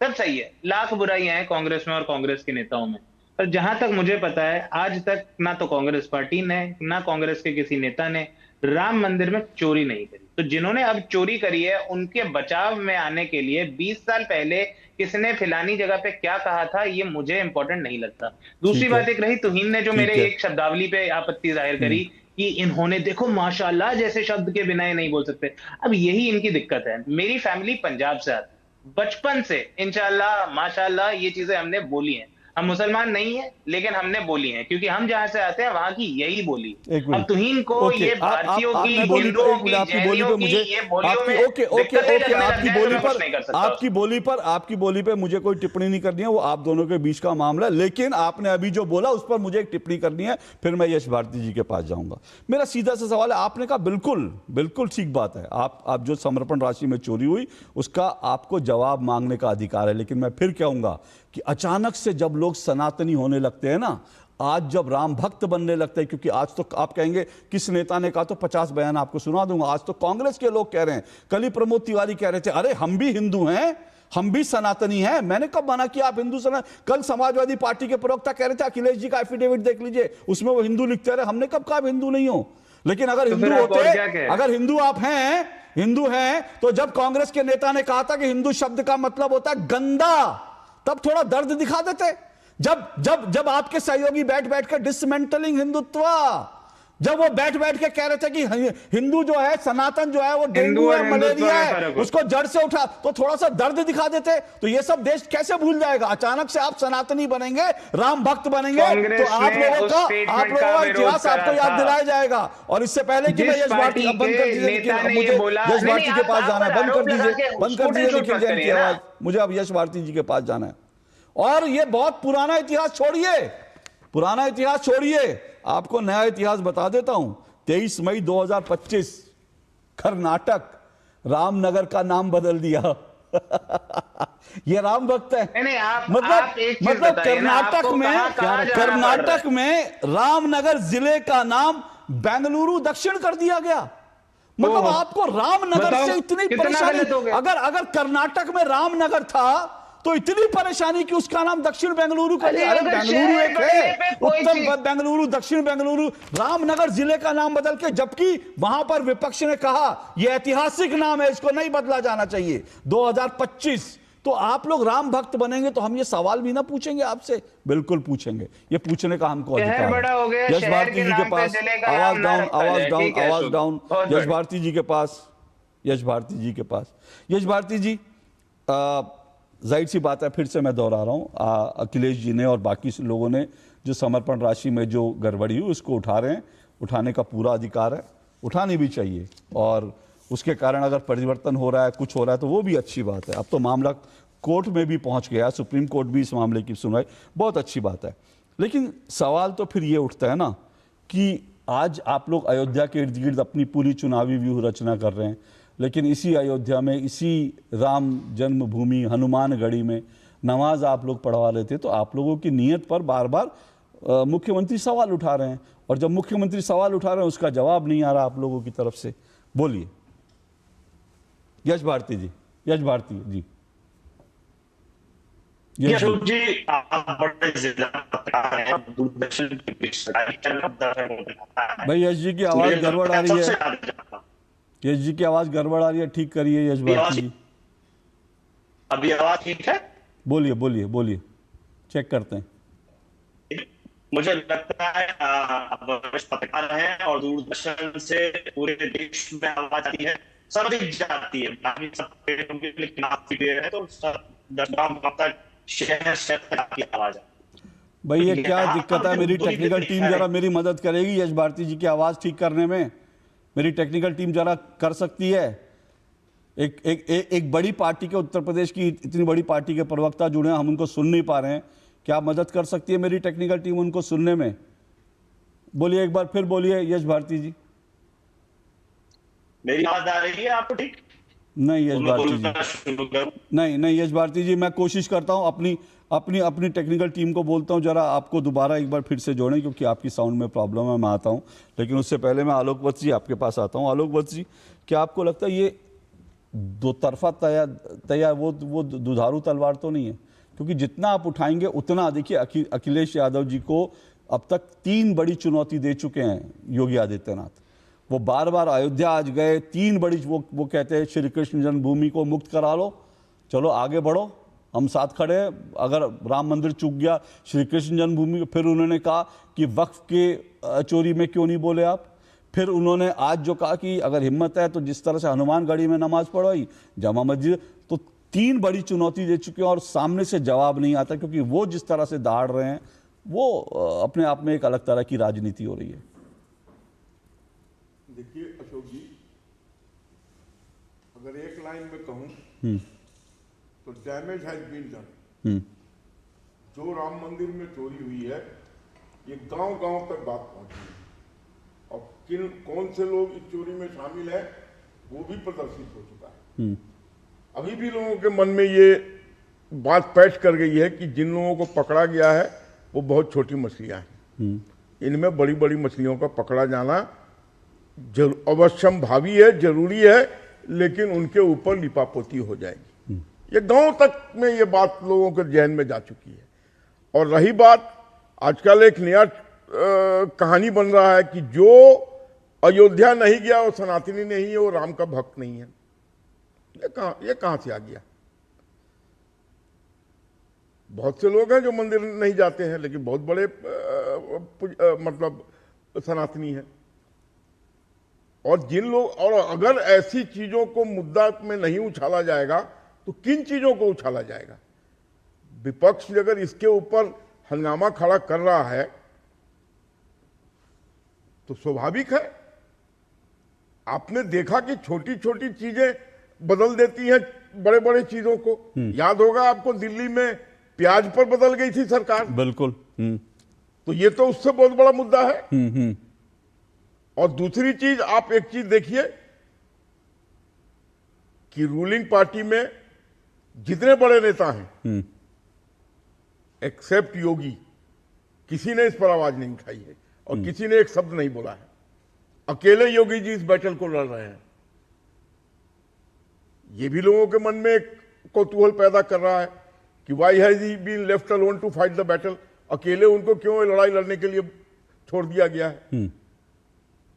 I: सब सही है। लाख बुराइयां हैं कांग्रेस में और कांग्रेस के नेताओं में, पर जहां तक मुझे पता है आज तक ना तो कांग्रेस पार्टी ने, ना कांग्रेस के किसी नेता ने राम मंदिर में चोरी नहीं करी। तो जिन्होंने अब चोरी करी है उनके बचाव में आने के लिए 20 साल पहले किसने फिलानी जगह पे क्या कहा था, ये मुझे इंपॉर्टेंट नहीं लगता। दूसरी बात एक रही तुहीन ने जो मेरे एक शब्दावली पे आपत्ति जाहिर करी कि इन्होंने देखो माशाल्लाह जैसे शब्द के बिना ये नहीं बोल सकते। अब यही इनकी दिक्कत है। मेरी फैमिली पंजाब से आती, बचपन से इंशाल्लाह माशाल्लाह ये चीजें हमने बोली हैं। हम मुसलमान नहीं है लेकिन हमने बोली है, क्योंकि हम जहां से आते हैं वहां की यही बोली। अब तुहीन को ये भारतीयों की, हिंदुओं की, जैनियों की ये बोलियों में
A: आपकी बोली पे मुझे कोई टिप्पणी नहीं करनी है, वो आप दोनों के बीच का मामला है। लेकिन आपने अभी जो बोला उस पर मुझे एक टिप्पणी करनी है, फिर मैं यश भारती जी के पास जाऊंगा। मेरा सीधा सा सवाल है, आपने कहा बिल्कुल ठीक बात है, आप जो समर्पण राशि में चोरी हुई उसका आपको जवाब मांगने का अधिकार है। लेकिन मैं फिर कहूंगा कि अचानक से जब लोग सनातनी होने लगते हैं ना, आज जब राम भक्त बनने लगते हैं, क्योंकि आज तो आप कहेंगे किस नेता ने कहा, तो 50 बयान आपको सुना दूंगा। आज तो कांग्रेस के लोग कह रहे हैं, कल ही प्रमोद तिवारी कह रहे थे, अरे हम भी हिंदू हैं, हम भी सनातनी हैं। मैंने कब माना कि आप हिंदू कल समाजवादी पार्टी के प्रवक्ता कह रहे थे, अखिलेश जी का एफिडेविट देख लीजिए, उसमें वो हिंदू लिखते रहे। हमने कब कहा हिंदू नहीं हो? लेकिन अगर हिंदू होते, अगर हिंदू आप हैं, हिंदू हैं, तो जब कांग्रेस के नेता ने कहा था कि हिंदू शब्द का मतलब होता है गंदा, तब थोड़ा दर्द दिखा देते। जब आपके सहयोगी बैठ कर डिसमेंटलिंग हिंदुत्व, जब वो बैठ के कह रहे थे कि हिंदू जो है, सनातन जो है वो डेंगू है, मलेरिया है, उसको जड़ से उठा, तो थोड़ा सा दर्द दिखा देते। तो ये सब देश कैसे भूल जाएगा? अचानक से आप सनातनी बनेंगे, राम भक्त बनेंगे, तो आप लोगों का इतिहास आपको याद दिलाया जाएगा। और इससे पहले कि मैं यश भारती, बंद कर दीजिए, मुझे यश भारती के पास जाना है, बंद कर दीजिए निखिल जैन की आवाज, मुझे अब यश भारती जी के पास जाना है। और ये बहुत पुराना इतिहास छोड़िए, आपको नया इतिहास बता देता हूं। 23 मई 2025 कर्नाटक रामनगर का नाम बदल दिया। ये राम भक्त है।
I: नहीं, आप
A: मतलब
I: एक चीज
A: मतलब
I: बताइए ना,
A: कर्नाटक
I: आपको
A: में
I: कहाँ जाना
A: कर्नाटक में रामनगर जिले का नाम बेंगलुरु दक्षिण कर दिया गया। मतलब
I: ओहो।
A: आपको रामनगर
I: बताओ,
A: से इतनी
I: कितना
A: परेशानी,
I: गलत हो गया?
A: अगर कर्नाटक में रामनगर था तो इतनी परेशानी कि उसका नाम दक्षिण बेंगलुरु कर दिया। अरे
I: अगर
A: बेंगलुरु
I: शहर
A: एक
I: बदलने
A: है,
I: पे कोई
A: उत्तर
I: चीज-
A: बेंगलुरु, दक्षिण बेंगलुरु, रामनगर जिले का नाम बदल के, जबकि वहां पर विपक्ष ने कहा यह ऐतिहासिक नाम है, इसको नहीं बदला जाना चाहिए 2025। तो आप लोग राम भक्त बनेंगे तो हम ये सवाल भी ना पूछेंगे आपसे? बिल्कुल पूछेंगे, ये पूछने का हमको
I: शहर
A: अधिकार
I: बड़ा हो गया,
A: है। यश
I: शहर
A: भारती
I: के
A: जी के
I: नाम पे
A: पास
I: जिले का
A: आवाज
I: नाम ना
A: डाउन,
I: रखा
A: आवाज
I: जाए।
A: डाउन,
I: ठीक है,
A: आवाज
I: अशोक।
A: डाउन।
I: बहुत
A: यश
I: बढ़िया।
A: भारती जी के पास, यश भारती जी के पास, यश भारती जी, जाहिर सी बात है, फिर से मैं दोहरा रहा हूँ, अखिलेश जी ने और बाकी लोगों ने जो समर्पण राशि में जो गड़बड़ी हुई उसको उठा रहे हैं, उठाने का पूरा अधिकार है, उठानी भी चाहिए, और उसके कारण अगर परिवर्तन हो रहा है, कुछ हो रहा है, तो वो भी अच्छी बात है। अब तो मामला कोर्ट में भी पहुंच गया, सुप्रीम कोर्ट भी इस मामले की सुनवाई, बहुत अच्छी बात है। लेकिन सवाल तो फिर ये उठता है ना कि आज आप लोग अयोध्या के इर्द गिर्द अपनी पूरी चुनावी व्यूह रचना कर रहे हैं, लेकिन इसी अयोध्या में, इसी राम जन्मभूमि हनुमानगढ़ी में नमाज आप लोग पढ़वा रहे थे, तो आप लोगों की नीयत पर बार बार मुख्यमंत्री सवाल उठा रहे हैं, और जब मुख्यमंत्री सवाल उठा रहे हैं उसका जवाब नहीं आ रहा आप लोगों की तरफ से। बोलिए यश भारती जी, यश भारती जी।
J: अशोक जी, आप बड़े जिला पत्रकार हैं, दूरदर्शन की पेशकारी चैनल।
A: भाई यश जी की आवाज गड़बड़ आ रही है, यश जी की आवाज गड़बड़ आ रही है, ठीक करिए यश भारती जी।
J: अभी आवाज ठीक है?
A: बोलिए बोलिए बोलिए, चेक करते हैं।
J: मुझे लगता है आप वरिष्ठ पत्रकार हैं और दूरदर्शन से पूरे देश में आवाज आती है, सर्वाधिक जाती है, बाकी सब लेकिन आप है तो सब शहर शहर तक आपकी आवाज है।
A: भाई ये क्या दिक्कत है? मेरी टेक्निकल टीम जरा मेरी मदद करेगी यश भारती जी की आवाज ठीक करने में? मेरी टेक्निकल टीम जरा कर सकती है? एक बड़ी पार्टी के, उत्तर प्रदेश की इतनी बड़ी पार्टी के प्रवक्ता जुड़े हैं, हम उनको सुन नहीं पा रहे हैं, क्या मदद कर सकती है मेरी टेक्निकल टीम उनको सुनने में? बोलिए एक बार फिर बोलिए यश भारती जी।
J: मेरी आवाज आ रही है आपको ठीक?
A: नहीं यश भारती जी, नहीं यश भारती जी, मैं कोशिश करता हूं अपनी टेक्निकल टीम को बोलता हूं जरा आपको दोबारा एक बार फिर से जोड़ें, क्योंकि आपकी साउंड में प्रॉब्लम है। मैं आता हूं, लेकिन उससे पहले मैं आलोक वत्स जी आपके पास आता हूं। आलोक वत्स जी, क्या आपको लगता है ये दो तरफा तैयार वो दुधारू तलवार तो नहीं है? क्योंकि जितना आप उठाएंगे उतना, देखिए अखिलेश यादव जी को अब तक 3 बड़ी चुनौती दे चुके हैं योगी आदित्यनाथ। वो बार बार अयोध्या आज गए, 3 बड़ी, वो कहते हैं श्री कृष्ण जन्मभूमि को मुक्त करा लो, चलो आगे बढ़ो, हम साथ खड़े हैं, अगर राम मंदिर चूक गया श्री कृष्ण जन्मभूमि। फिर उन्होंने कहा कि वक्फ के चोरी में क्यों नहीं बोले आप। फिर उन्होंने आज जो कहा कि अगर हिम्मत है तो जिस तरह से हनुमानगढ़ी में नमाज पढ़वाई, जामा मस्जिद, तो 3 बड़ी चुनौती दे चुके हैं और सामने से जवाब नहीं आता, क्योंकि वो जिस तरह से दहाड़ रहे हैं वो अपने आप में एक अलग तरह की राजनीति हो रही है।
K: देखिए अशोक जी, अगर एक लाइन में कहूं तो डैमेज हैज बीन डन। जो राम मंदिर में चोरी हुई है ये गांव-गांव तक बात पहुंची है, और कौन से लोग इस चोरी में शामिल है वो भी प्रदर्शित हो चुका है। अभी भी लोगों के मन में ये बात पैठ कर गई है कि जिन लोगों को पकड़ा गया है वो बहुत छोटी मछलियां हैं, इनमें बड़ी बड़ी मछलियों का पकड़ा जाना अवश्यम भावी है, जरूरी है, लेकिन उनके ऊपर लिपापोती हो जाएगी। ये गांव तक में ये बात लोगों के जहन में जा चुकी है। और रही बात, आजकल एक नया कहानी बन रहा है कि जो अयोध्या नहीं गया वो सनातनी नहीं है, वो राम का भक्त नहीं है। ये कहां से आ गया? बहुत से लोग हैं जो मंदिर नहीं जाते हैं, लेकिन बहुत बड़े मतलब सनातनी हैं। और जिन लोग, और अगर ऐसी चीजों को मुद्दा में नहीं उछाला जाएगा तो किन चीजों को उछाला जाएगा? विपक्ष अगर इसके ऊपर हंगामा खड़ा कर रहा है तो स्वाभाविक है। आपने देखा कि छोटी छोटी चीजें बदल देती हैं बड़े बड़े चीजों को। याद होगा आपको, दिल्ली में प्याज पर बदल गई थी सरकार।
A: बिल्कुल।
K: तो ये तो उससे बहुत बड़ा मुद्दा है। और दूसरी चीज, आप एक चीज देखिए कि रूलिंग पार्टी में जितने बड़े नेता हैं एक्सेप्ट योगी, किसी ने इस पर आवाज नहीं उठाई है और किसी ने एक शब्द नहीं बोला है। अकेले योगी जी इस बैटल को लड़ रहे हैं। ये भी लोगों के मन में एक कौतूहल पैदा कर रहा है कि why has he been left alone to fight the battle. अकेले उनको क्यों लड़ाई लड़ने के लिए छोड़ दिया गया है?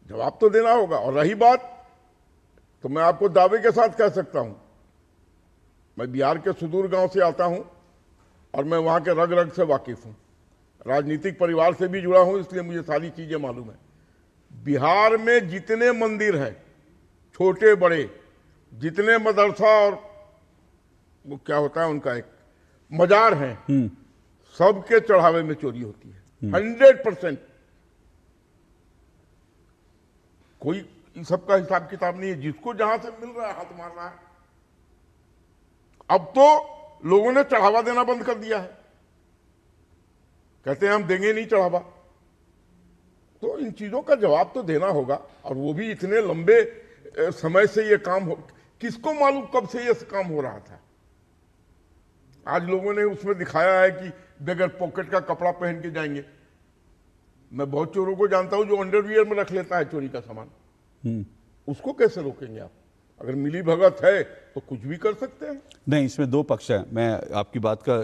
K: जवाब तो देना होगा। और रही बात, तो मैं आपको दावे के साथ कह सकता हूं, मैं बिहार के सुदूर गांव से आता हूं और मैं वहां के रग रग से वाकिफ हूं, राजनीतिक परिवार से भी जुड़ा हूं, इसलिए मुझे सारी चीजें मालूम है। बिहार में जितने मंदिर हैं, छोटे बड़े, जितने मदरसा और वो क्या होता है उनका एक मजार हैं, सबके चढ़ावे में चोरी होती है 100%। कोई सबका हिसाब किताब नहीं है, जिसको जहां से मिल रहा है हाथ मार रहा है। अब तो लोगों ने चढ़ावा देना बंद कर दिया है, कहते हैं हम देंगे नहीं चढ़ावा। तो इन चीजों का जवाब तो देना होगा, और वो भी इतने लंबे समय से ये काम हो, किसको मालूम कब से ये काम हो रहा था। आज लोगों ने उसमें दिखाया है कि बगैर पॉकेट का कपड़ा पहन के जाएंगे। मैं बहुत चोरों को जानता हूं जो अंडरवियर में रख लेता है चोरी का सामान। उसको कैसे रोकेंगे आप? अगर मिली भगत है तो कुछ भी कर सकते हैं।
A: नहीं, इसमें दो पक्ष हैं। मैं आपकी बात का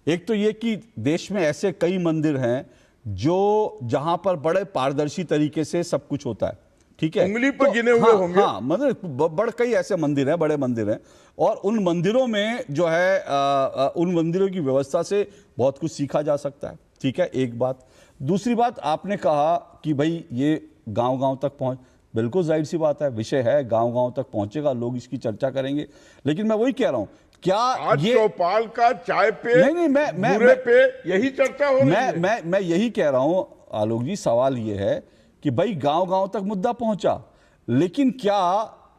A: एक तो ये कि देश में ऐसे कई मंदिर हैं जो जहां पर बड़े पारदर्शी तरीके से सब कुछ होता है, ठीक है,
K: उंगली पर गिने हुए होंगे।
A: हाँ, मतलब बड़े कई ऐसे मंदिर हैं, बड़े मंदिर हैं, और उन मंदिरों में जो है उन मंदिरों की व्यवस्था से बहुत कुछ सीखा जा सकता है, ठीक है, एक बात। दूसरी बात, आपने कहा कि भाई ये गांव-गांव तक पहुंच, बिल्कुल जाहिर सी बात है, विषय है, गांव-गांव तक पहुंचेगा, लोग इसकी चर्चा करेंगे। लेकिन मैं वही कह रहा हूं, क्या
K: आज
A: ये
K: चौपाल का चाय पे,
A: नहीं,
K: भूरे पे यही चर्चा हो रही है।
A: मैं यही कह रहा हूं आलोक जी, सवाल ये है कि भाई गांव-गांव तक मुद्दा पहुंचा, लेकिन क्या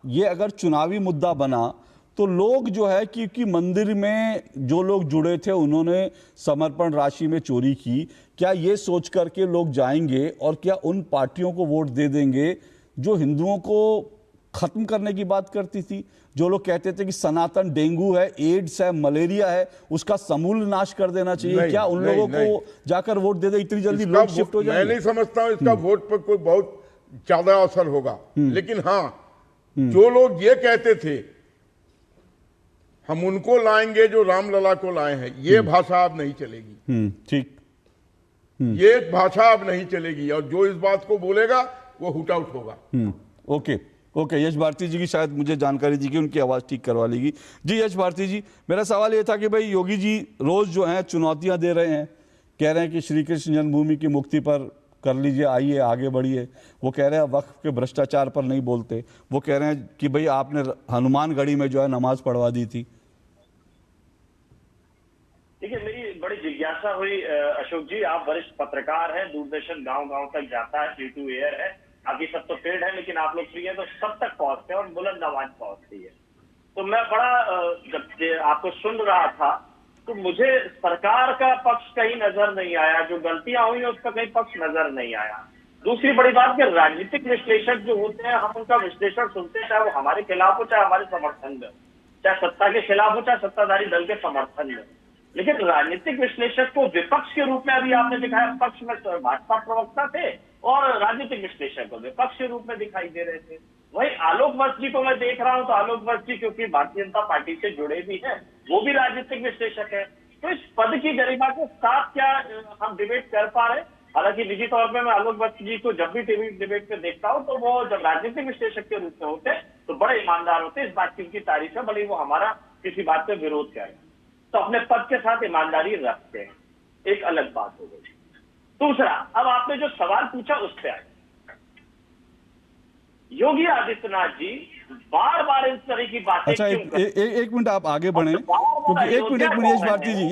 A: ये अगर चुनावी मुद्दा बना तो लोग जो है, क्योंकि मंदिर में जो लोग जुड़े थे उन्होंने समर्पण राशि में चोरी की, क्या ये सोच करके लोग जाएंगे और क्या उन पार्टियों को वोट दे देंगे जो हिंदुओं को खत्म करने की बात करती थी, जो लोग कहते थे कि सनातन डेंगू है, एड्स है, मलेरिया है, उसका समूल नाश कर देना चाहिए? क्या उन लोगों को जाकर वोट दे दे इतनी जल्दी लोग शिफ्ट हो जाएंगे?
K: मैं नहीं समझता हूं इसका वोट पर कोई बहुत ज्यादा असर होगा। लेकिन हाँ, जो लोग ये कहते थे हम उनको लाएंगे जो रामलला को लाए हैं, ये भाषा अब नहीं चलेगी।
A: ठीक,
K: ये भाषा अब नहीं चलेगी, और जो इस बात को बोलेगा वो हुट आउट होगा।
A: ओके, यश भारती जी की शायद मुझे जानकारी दी कि उनकी आवाज़ ठीक करवा लेगी। जी यश भारती जी, मेरा सवाल ये था कि भाई योगी जी रोज़ जो हैं चुनौतियां दे रहे हैं, कह रहे हैं कि श्री कृष्ण जन्मभूमि की मुक्ति पर कर लीजिए, आइए आगे बढ़िए। वो कह रहे हैं वक्फ के भ्रष्टाचार पर नहीं बोलते। वो कह रहे हैं कि भाई आपने हनुमानगढ़ी में जो है नमाज पढ़वा दी थी।
J: देखिए, मेरी बड़ी जिज्ञासा हुई अशोक जी, आप वरिष्ठ पत्रकार हैं, दूरदर्शन गांव-गांव तक जाता है, फ्री टू एयर है, बाकी सब तो पेड है, लेकिन आप लोग फ्री है तो सब तक पहुंचते हैं और बुलंद आवाज पहुंचती है। तो मैं बड़ा जब आपको सुन रहा था तो मुझे सरकार का पक्ष कहीं नजर नहीं आया, जो गलतियां हुई उसका कहीं पक्ष नजर नहीं आया। दूसरी बड़ी बात कि राजनीतिक विश्लेषक जो होते हैं, हम उनका विश्लेषण सुनते हैं, चाहे वो हमारे खिलाफ हो चाहे हमारे समर्थन में, चाहे सत्ता के खिलाफ हो चाहे सत्ताधारी दल के समर्थन में, लेकिन राजनीतिक विश्लेषक को विपक्ष के रूप में अभी आपने दिखाया, पक्ष में भाजपा प्रवक्ता थे और राजनीतिक विश्लेषक को विपक्ष के रूप में दिखाई दे रहे थे। वही आलोक वर्ष जी को मैं देख रहा हूं तो आलोक वर्ष जी क्योंकि भारतीय जनता पार्टी से जुड़े भी हैं, वो भी राजनीतिक विश्लेषक है। तो इस पद की गरिमा के साथ क्या हम डिबेट कर पा रहे? हालांकि निजी तौर पर मैं आलोक वर्ष जी को जब भी टीवी डिबेट में देखता हूं तो वो जब राजनीतिक विश्लेषक के रूप में होते तो बड़े ईमानदार होते, इस बात की उनकी तारीफ है, भले वो हमारा किसी बात पे विरोध करें तो अपने पद के साथ ईमानदारी रखते हैं, एक अलग बात हो गई। दूसरा, अब आपने जो सवाल पूछा उस पर आए, योगी आदित्यनाथ जी बार बार इस तरह की बातें
A: अच्छा, एक मिनट आप आगे बढ़े, क्योंकि एक मिनट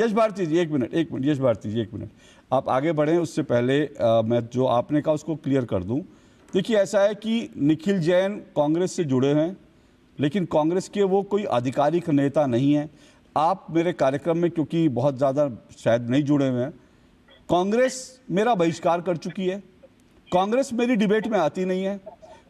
A: यश भारती जी एक मिनट आप आगे बढ़े, उससे पहले मैं जो आपने कहा उसको क्लियर कर दूं। देखिए, ऐसा है कि निखिल जैन कांग्रेस से जुड़े हैं, लेकिन कांग्रेस के वो कोई आधिकारिक नेता नहीं है। आप मेरे कार्यक्रम में क्योंकि बहुत ज़्यादा शायद नहीं जुड़े हुए हैं, कांग्रेस मेरा बहिष्कार कर चुकी है, कांग्रेस मेरी डिबेट में आती नहीं है,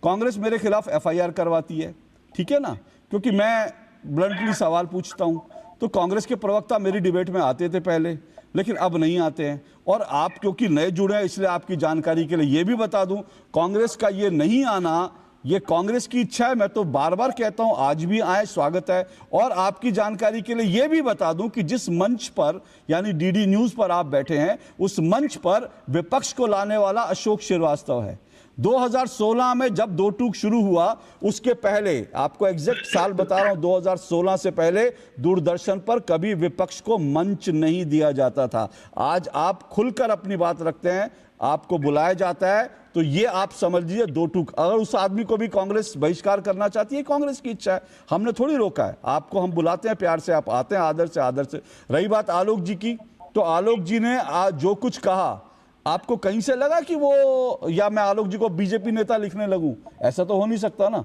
A: कांग्रेस मेरे खिलाफ FIR करवाती है, ठीक है ना, क्योंकि मैं ब्लंटली सवाल पूछता हूँ। तो कांग्रेस के प्रवक्ता मेरी डिबेट में आते थे पहले, लेकिन अब नहीं आते हैं। और आप क्योंकि नए जुड़े हैं इसलिए आपकी जानकारी के लिए ये भी बता दूं, कांग्रेस का ये नहीं आना ये कांग्रेस की इच्छा है। मैं तो बार बार कहता हूं, आज भी आए, स्वागत है। और आपकी जानकारी के लिए यह भी बता दूं कि जिस मंच पर यानी डीडी न्यूज पर आप बैठे हैं, उस मंच पर विपक्ष को लाने वाला अशोक श्रीवास्तव है। 2016 में जब दो टूक शुरू हुआ, उसके पहले आपको एग्जैक्ट साल बता रहा हूं, 2016 से पहले दूरदर्शन पर कभी विपक्ष को मंच नहीं दिया जाता था। आज आप खुलकर अपनी बात रखते हैं, आपको बुलाया जाता है, तो ये आप समझ लीजिए दो टूक। अगर उस आदमी को भी कांग्रेस बहिष्कार करना चाहती है, कांग्रेस की इच्छा है, हमने थोड़ी रोका है। आपको हम बुलाते हैं प्यार से, आप आते हैं आदर से। रही बात आलोक जी की, तो आलोक जी ने आज जो कुछ कहा, आपको कहीं से लगा कि वो, या मैं आलोक जी को बीजेपी नेता लिखने लगूं? ऐसा तो हो नहीं सकता ना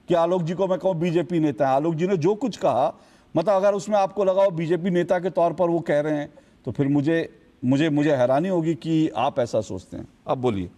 A: कि आलोक जी को मैं कहूं बीजेपी नेता है। आलोक जी ने जो कुछ कहा, मतलब अगर उसमें आपको लगा वो बीजेपी नेता के तौर पर वो कह रहे हैं, तो फिर मुझे हैरानी होगी कि आप ऐसा सोचते हैं। अब बोलिए।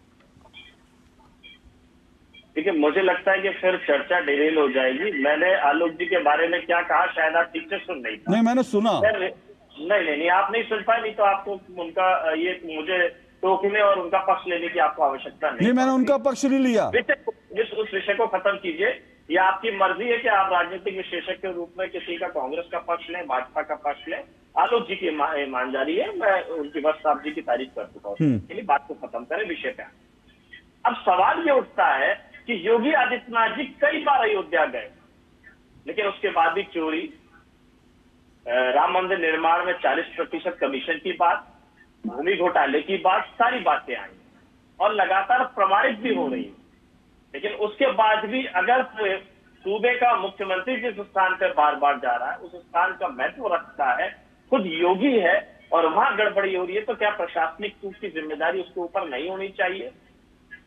J: देखिए, मुझे लगता है कि फिर चर्चा डिरेल हो जाएगी। मैंने आलोक जी के बारे में क्या कहा शायद आप ठीक से सुन नहीं पाए।
A: नहीं, मैंने सुना।
J: नहीं, आप नहीं सुन पाए। नहीं तो आपको उनका ये मुझे टोकने और उनका पक्ष लेने की आपको आवश्यकता नहीं।
A: मैंने उनका पक्ष नहीं लिया।
J: उस विषय को खत्म कीजिए। या आपकी मर्जी है कि आप राजनीतिक विशेषज्ञ के रूप में किसी का कांग्रेस का पक्ष लें, भाजपा का पक्ष लें। आलोक जी की ईमानदारी है, मैं उनकी बस साहब जी की तारीफ कर चुका हूँ। बात को खत्म करें, विषय पे। अब सवाल ये उठता है कि योगी आदित्यनाथ जी कई बार अयोध्या गए, लेकिन उसके बाद भी चोरी, राम मंदिर निर्माण में 40% कमीशन की बात, भूमि घोटाले की बात, सारी बातें आई और लगातार प्रमाणित भी हो रही है। लेकिन उसके बाद भी अगर सूबे का मुख्यमंत्री जिस स्थान पर बार बार जा रहा है, उस स्थान का महत्व रखता है, खुद योगी है, और वहां गड़बड़ी हो रही है, तो क्या प्रशासनिक चूक की जिम्मेदारी उसके ऊपर नहीं होनी चाहिए?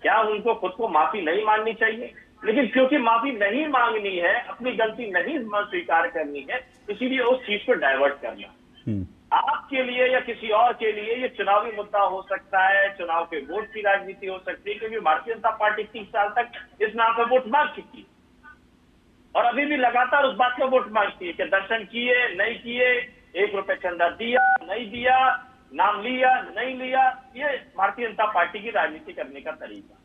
J: क्या उनको खुद को माफी नहीं मांगनी चाहिए? लेकिन क्योंकि माफी नहीं मांगनी है, अपनी गलती नहीं स्वीकार करनी है, इसीलिए उस चीज को डाइवर्ट करना आपके लिए या किसी और के लिए ये चुनावी मुद्दा हो सकता है, चुनाव के वोट की राजनीति हो सकती है। क्योंकि भारतीय जनता पार्टी 30 साल तक इस नाम पर वोट मांग चुकी है और अभी भी लगातार उस बात का वोट मांगती है कि दर्शन किए नहीं किए, 1 रुपए चंदा दिया नहीं दिया, नाम लिया नहीं लिया, ये भारतीय जनता पार्टी की राजनीति करने का तरीका।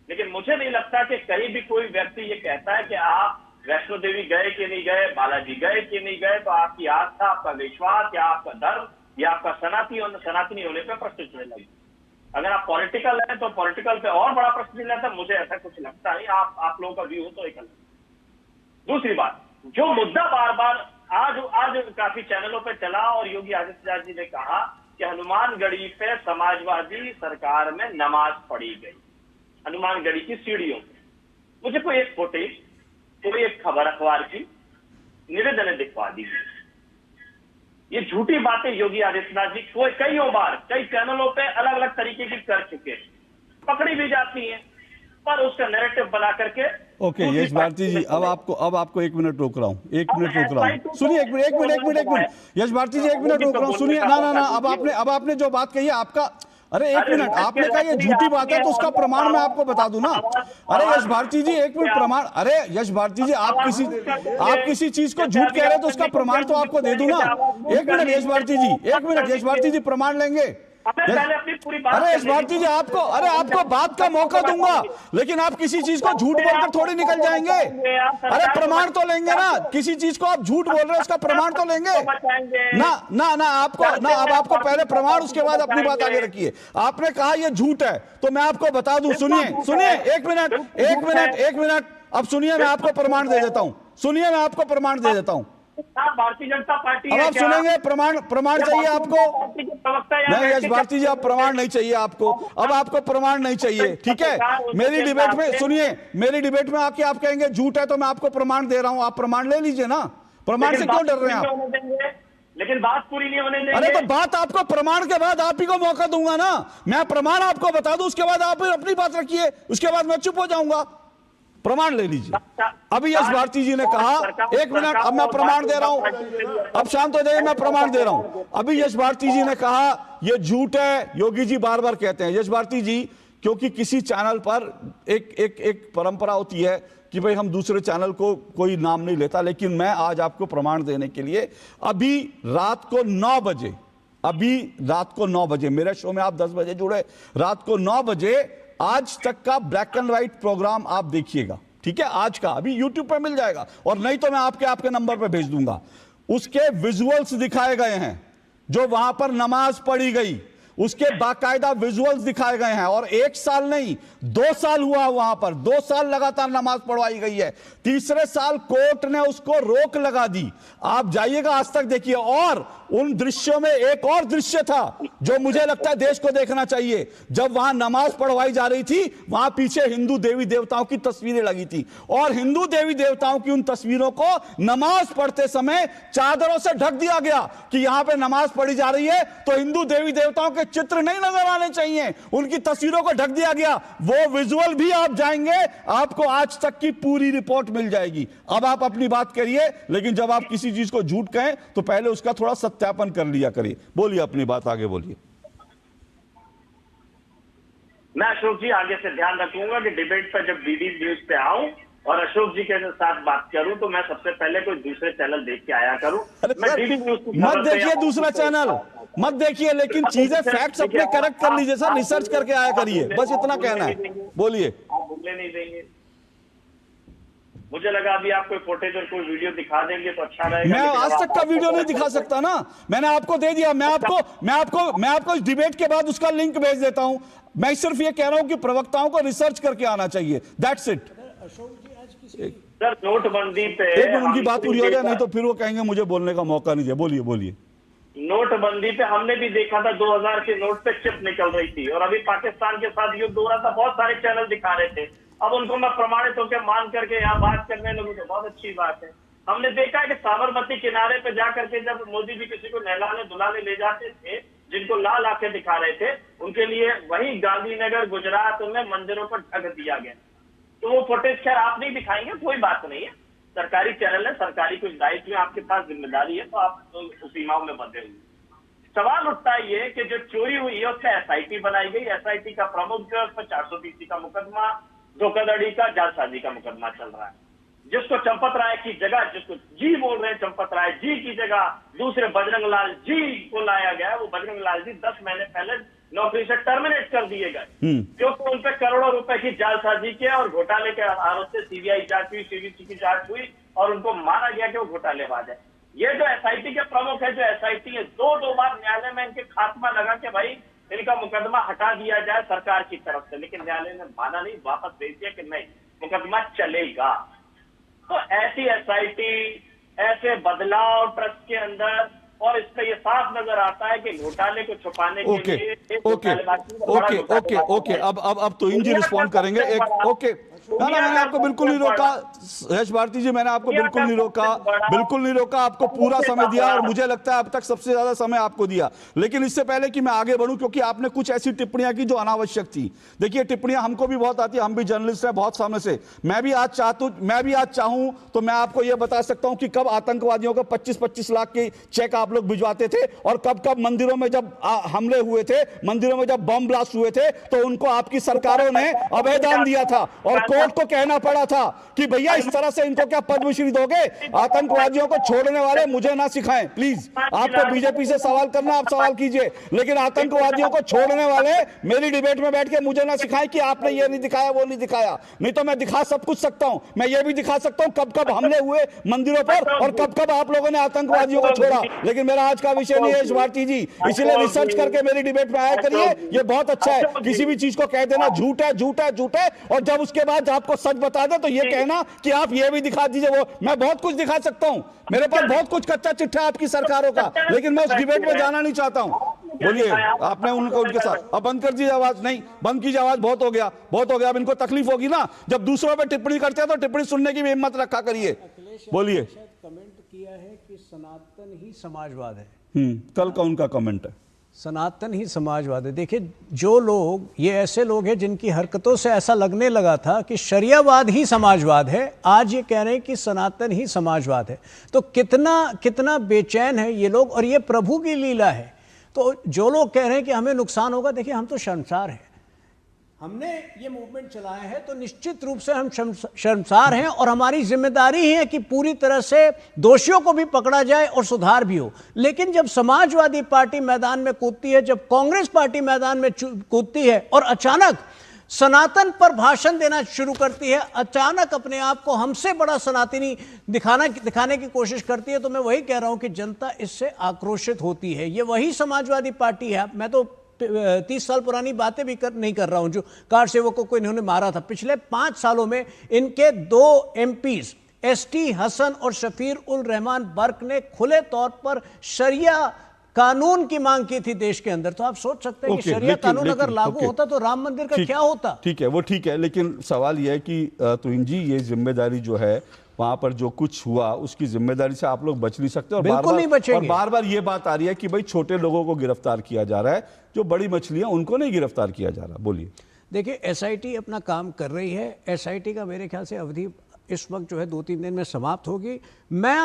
J: लेकिन मुझे नहीं लगता कि कहीं भी कोई व्यक्ति ये कहता है कि आप वैष्णो देवी गए कि नहीं गए, बालाजी गए कि नहीं गए, तो आपकी आस्था, आपका विश्वास या आपका धर्म या आपका सनातनी होने पर प्रश्न चिन्ह लगे। अगर आप पॉलिटिकल हैं तो पॉलिटिकल पे और बड़ा प्रश्न चिन्ह है, मुझे ऐसा कुछ लगता नहीं। आप लोगों का व्यू हो तो एक अलग। दूसरी बात, जो मुद्दा बार बार आज काफी चैनलों पे चला और योगी आदित्यनाथ जी ने कहा कि हनुमानगढ़ी पे समाजवादी सरकार में नमाज पढ़ी गई, हनुमानगढ़ी की सीढ़ियों पे। मुझे कोई एक फुटेज, कोई एक खबर अखबार की निवेदन दिखवा दीजिए। ये झूठी बातें योगी आदित्यनाथ जी कईयों बार कई चैनलों पे अलग अलग तरीके की कर चुके हैं, पकड़ी भी जाती हैं, पर उसका नैरेटिव बना करके।
A: ओके यश भारती जी, अब आपको 1 मिनट रोक रहा हूँ, 1 मिनट रोक रहा हूँ। सुनिए, एक मिनट यश भारती जी, 1 मिनट रोक रहा हूँ, सुनिए। ना, अब आपने जो बात कही है आपका, अरे 1 मिनट, आपने कहा ये झूठी बात है, तो उसका प्रमाण मैं आपको बता दूं ना। अरे यश भारती जी, 1 मिनट प्रमाण। अरे यश भारती जी, आप किसी चीज को झूठ कह रहे हैं तो उसका प्रमाण तो आपको दे दूं ना। 1 मिनट यश भारती जी, 1 मिनट यश भारती जी, प्रमाण लेंगे। अरे यश भारती जी, आपको बात का मौका दूंगा, लेकिन आप किसी चीज को झूठ बोलकर थोड़ी निकल जाएंगे। अरे प्रमाण तो लेंगे ना, किसी चीज को आप झूठ बोल रहे हैं उसका प्रमाण तो लेंगे ना। अब आपको पहले प्रमाण, उसके बाद अपनी बात आगे रखिए। आपने कहा ये झूठ है, तो मैं आपको बता दूं। सुनिए 1 मिनट, अब सुनिए, मैं आपको प्रमाण दे देता हूं।
J: भारतीय जनता पार्टी,
A: अब आप सुनेंगे, प्रमाण चाहिए आपको? नहीं यश भारती जी, आप प्रमाण नहीं चाहिए आपको, अब आपको प्रमाण नहीं चाहिए, ठीक है। मेरी डिबेट में सुनिए, मेरी डिबेट में आके आप कहेंगे झूठ है, तो मैं आपको प्रमाण दे रहा हूं, आप प्रमाण ले लीजिए ना। प्रमाण से क्यों डर रहे हैं आप?
J: लेकिन बात पूरी नहीं होने देंगे।
A: अरे तो बात आपको प्रमाण के बाद आप ही को मौका दूंगा ना। मैं प्रमाण आपको बता दूं, उसके बाद आप अपनी बात रखिए, उसके बाद मैं चुप हो जाऊंगा। प्रमाण ले लीजिए। अभी यश भारती जी ने कहा, 1 मिनट, अब मैं प्रमाण दे रहा हूं, अब शांत हो जाइए, मैं प्रमाण दे रहा हूं। अभी यश भारती जी ने कहा ये झूठ है, योगी जी बार बार कहते हैं। यश भारती जी, क्योंकि किसी चैनल पर एक परंपरा होती है कि भाई हम दूसरे चैनल को कोई नाम नहीं लेता, लेकिन मैं आज आपको प्रमाण देने के लिए अभी रात को 9 बजे मेरे शो में आप 10 बजे जुड़े, रात को 9 बजे आज तक का ब्लैक एंड व्हाइट प्रोग्राम आप देखिएगा, ठीक है? आज का अभी YouTube पे मिल जाएगा, और नहीं तो मैं आपके नंबर पे भेज दूंगा। उसके विजुअल्स दिखाए गए हैं, जो वहां पर नमाज पढ़ी गई उसके बाकायदा विजुअल्स दिखाए गए हैं, और 1 साल नहीं 2 साल हुआ वहां पर, 2 साल लगातार नमाज पढ़वाई गई है। तीसरे साल कोर्ट ने उसको रोक लगा दी। आप जाइएगा आज तक देखिए, और उन दृश्यों में एक और दृश्य था जो मुझे लगता है देश को देखना चाहिए। जब वहां नमाज पढ़वाई जा रही थी, वहां पीछे हिंदू देवी देवताओं की तस्वीरें लगी थी, और हिंदू देवी देवताओं की उन तस्वीरों को नमाज पढ़ते समय चादरों से ढक दिया गया कि यहां पे नमाज पढ़ी जा रही है तो हिंदू देवी देवताओं के चित्र नहीं नजर आने चाहिए, उनकी तस्वीरों को ढक दिया गया। वो विजुअल भी आप जाएंगे, आपको आज तक की पूरी रिपोर्ट मिल जाएगी। अब आप अपनी बात करिए, लेकिन जब आप किसी चीज को झूठ कहें तो पहले उसका थोड़ा सत्यापन कर लिया करिए। बोलिए अपनी बात, आगे बोलिए।
J: मैं अशोक जी आगे से ध्यान रखूंगा कि डिबेट पर जब डीडी न्यूज पे आऊं और अशोक जी के साथ बात करूं तो मैं सबसे पहले कोई दूसरे चैनल देख के आया करूं। मैं डीडी न्यूज
A: मत देखिए दूसरा चैनल, मत देखिए, लेकिन चीजें फैक्ट्स अपने करेक्ट कर लीजिए सर, रिसर्च करके आया करिए, बस इतना कहना है। बोलिए।
J: आप बोलने नहीं देंगे, मुझे लगा अभी आप कोई फुटेज और कोई वीडियो दिखा देंगे तो अच्छा रहेगा।
A: मैं आज तक का वीडियो नहीं दिखा सकता ना, मैंने आपको दे दिया। मैं आपको इस डिबेट के बाद उसका लिंक भेज देता हूं। मैं सिर्फ ये कह रहा हूं कि प्रवक्ताओं को रिसर्च करके आना चाहिए, दैट्स इट।
J: सर नोटबंदी पे
A: एक मिनट उनकी बात पूरी हो जाए, नहीं तो फिर वो कहेंगे मुझे बोलने का मौका नहीं दिया। बोलिए बोलिए।
J: नोटबंदी पे हमने भी देखा था 2000 के नोट पे चिप निकल रही थी, और अभी पाकिस्तान के साथ युद्ध हो रहा था, बहुत सारे चैनल दिखा रहे थे। अब उनको मैं प्रमाणित होकर मान करके यहाँ बात करने लगूं तो बहुत अच्छी बात है। हमने देखा है कि साबरमती किनारे पे जाकर के जब मोदी जी किसी को नहलाने धुलाने ले जाते थे, जिनको लाल आंखें दिखा रहे थे, उनके लिए वही गांधीनगर गुजरात में मंदिरों पर ढक दिया गया। तो वो फुटेज खैर आप नहीं दिखाएंगे, कोई बात नहीं है, सरकारी चैनल है, सरकारी कुछ दायित्व है, आपके पास जिम्मेदारी है, तो आप तो सीमाओं में बंधे हुए। सवाल उठता है ये कि जो चोरी हुई है उसका एसआईटी बनाई गई, एसआईटी का प्रमुख जो है उस पर 430 का मुकदमा, धोखाधड़ी का, जालसाजी का मुकदमा चल रहा है। जिसको चंपत राय की जगह, जिसको जी बोल रहे हैं चंपत राय जी की जगह दूसरे बजरंग लाल जी को लाया गया। वो बजरंग लाल जी 10 महीने पहले नौकरी से टर्मिनेट कर दिए गए, क्योंकि उन पर करोड़ों रुपए की जालसाजी के और घोटाले के आरोप से सीबीआई जांच हुई, सीबीसी की जांच हुई, और उनको माना गया कि वो घोटालेबाज है। ये जो एसआईटी के प्रमुख है, जो एसआईटी है, दो बार न्यायालय में इनके खात्मा लगा कि भाई इनका मुकदमा हटा दिया जाए सरकार की तरफ से, लेकिन न्यायालय ने माना नहीं, वापस भेज दिया कि नहीं मुकदमा चलेगा। तो ऐसी एसआईटी, ऐसे बदलाव ट्रस्ट के अंदर, और इस पे ये साफ नजर आता है कि घोटाले को छुपाने के लिए
A: ओके अब तो इंजी रिस्पॉन्ड करेंगे। एक ओके ना, मैंने आपको बिल्कुल नहीं रोका यश भारती जी, मैंने आपको बिल्कुल नहीं रोका, आपको पूरा समय दिया, और मुझे लगता है अब तक सबसे ज्यादा समय आपको दिया। लेकिन इससे पहले कि मैं आगे बढ़ूं, क्योंकि आपने कुछ ऐसी टिप्पणियां की जो अनावश्यक थी। देखिए टिप्पणियां हमको भी बहुत आती है, हम भी जर्नलिस्ट हैं बहुत सामने से। मैं भी आज चाहूं तो मैं आपको यह बता सकता हूं कि कब आतंकवादियों को 25-25 लाख के चेक आप लोग भिजवाते थे, और कब मंदिरों में जब हमले हुए थे, मंदिरों में जब बम ब्लास्ट हुए थे, तो उनको आपकी सरकारों ने अभयदान दिया था, और कोर्ट को कहना पड़ा था कि भैया इस तरह से इनको क्या पद्मश्री दोगे? आतंकवादियों को छोड़ने वाले मुझे ना सिखाएं प्लीज। आपको बीजेपी से सवाल करना, आप सवाल कीजिए, लेकिन आतंकवादियों को छोड़ने वाले मेरी डिबेट में बैठ के मुझे ना सिखाएं कि आपने ये नहीं दिखाया, वो नहीं दिखाया। नहीं तो मैं दिखा सब कुछ सकता हूं, मैं ये भी दिखा सकता हूं कब हमले हुए मंदिरों पर, और कब आप लोगों ने आतंकवादियों को छोड़ा। लेकिन मेरा आज का विषय नहीं है भारती जी, इसलिए रिसर्च करके मेरी डिबेट में आया करिए, ये बहुत अच्छा है। किसी भी चीज को कह देना झूठ है, और जब उसके बाद आपको सच बता दे तो ये कहना कि आप ये भी दिखा दीजिए, वो मैं बहुत कुछ दिखा सकता हूं, मेरे पास बहुत कुछ कच्चा चिट्ठा है आपकी सरकारों का, लेकिन मैं उस डिबेट में जाना नहीं चाहता हूं। बोलिए, आपने उनके साथ अब बंद कर दीजिए आवाज, नहीं बंद कीजिए आवाज, बहुत हो गया। अब इनको तकलीफ होगी ना, जब दूसरों पे टिप्पणी करते हैं तो टिप्पणी सुनने की भी हिम्मत रखा करिए। बोलिए।
D: कमेंट किया है कि सनातन ही समाजवाद है।
A: कल का उनका कमेंट है,
D: सनातन ही समाजवाद है। देखिए, जो लोग, ये ऐसे लोग हैं जिनकी हरकतों से ऐसा लगने लगा था कि शरियावाद ही समाजवाद है, आज ये कह रहे हैं कि सनातन ही समाजवाद है। तो कितना बेचैन है ये लोग, और ये प्रभु की लीला है। तो जो लोग कह रहे हैं कि हमें नुकसान होगा, देखिए हम तो शर्मसार हैं। हमने ये मूवमेंट चलाया है तो निश्चित रूप से हम शर्मसार हैं और हमारी जिम्मेदारी है कि पूरी तरह से दोषियों को भी पकड़ा जाए और सुधार भी हो। लेकिन जब समाजवादी पार्टी मैदान में कूदती है, जब कांग्रेस पार्टी मैदान में कूदती है और अचानक सनातन पर भाषण देना शुरू करती है, अचानक अपने आप को हमसे बड़ा सनातनी दिखाने की कोशिश करती है, तो मैं वही कह रहा हूं कि जनता इससे आक्रोशित होती है। ये वही समाजवादी पार्टी है। मैं तो 30 साल पुरानी बातें भी नहीं कर रहा हूं जो कार सेवकों को इन्होंने मारा था। पिछले 5 सालों में इनके 2 एमपीज एसटी हसन और शफीर उल रहमान बर्क ने खुले तौर पर शरिया कानून की मांग की थी देश के अंदर। तो आप सोच सकते हैं कि शरिया कानून अगर लागू होता तो राम मंदिर का क्या होता।
A: ठीक है, वो ठीक है, लेकिन सवाल यह है कि तुहिन जी, ये जिम्मेदारी जो है वहां पर जो कुछ हुआ उसकी जिम्मेदारी से आप लोग बच नहीं सकते, और बार बार ये बात आ रही है कि भाई छोटे लोगों को गिरफ्तार किया जा रहा है, जो बड़ी मछलियां उनको नहीं गिरफ्तार किया जा रहा। बोलिए।
D: देखिए, एसआईटी अपना काम कर रही है। एसआईटी का मेरे ख्याल से अवधि इस वक्त जो है 2-3 दिन में समाप्त होगी। मैं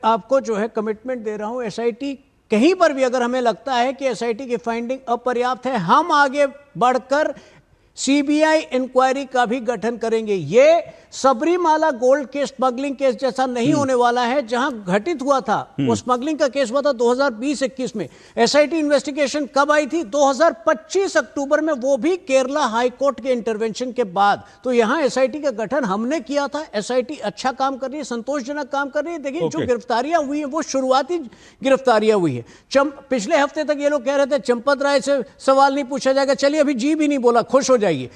D: आपको जो है कमिटमेंट दे रहा हूं, एसआईटी कहीं पर भी अगर हमें लगता है कि एसआईटी की फाइंडिंग अपर्याप्त है, हम आगे बढ़कर सीबीआई इंक्वायरी का भी गठन करेंगे। ये सबरीमाला गोल्ड के स्मगलिंग केस जैसा नहीं होने वाला है जहां घटित हुआ था। वो स्मगलिंग का केस हुआ था 2020-21 में। एसआईटी इन्वेस्टिगेशन कब आई थी? 2025 अक्टूबर में, वो भी केरला हाई कोर्ट के इंटरवेंशन के बाद। तो यहां एसआईटी का गठन हमने किया था। एसआईटी अच्छा काम कर रही है, संतोषजनक काम कर रही है। देखिए, जो गिरफ्तारियां हुई है वो शुरुआती गिरफ्तारियां हुई है। पिछले हफ्ते तक ये लोग कह रहे थे चंपत राय से सवाल नहीं पूछा जाएगा, चलिए अभी जी भी नहीं बोला, खुश हो जाइए।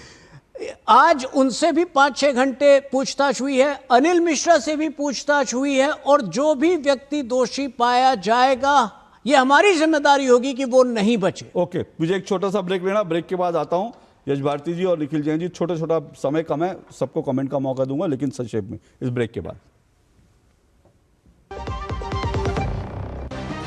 D: आज उनसे भी 5-6 घंटे पूछताछ हुई है, अनिल मिश्रा से भी पूछताछ हुई है, और जो भी व्यक्ति दोषी पाया जाएगा ये हमारी जिम्मेदारी होगी कि वो नहीं बचे।
A: ओके, मुझे एक छोटा सा ब्रेक लेना, ब्रेक के बाद आता हूं। यश भारती जी और निखिल जैन जी, छोटा समय कम है, सबको कमेंट का मौका दूंगा, लेकिन संक्षेप में इस ब्रेक के बाद।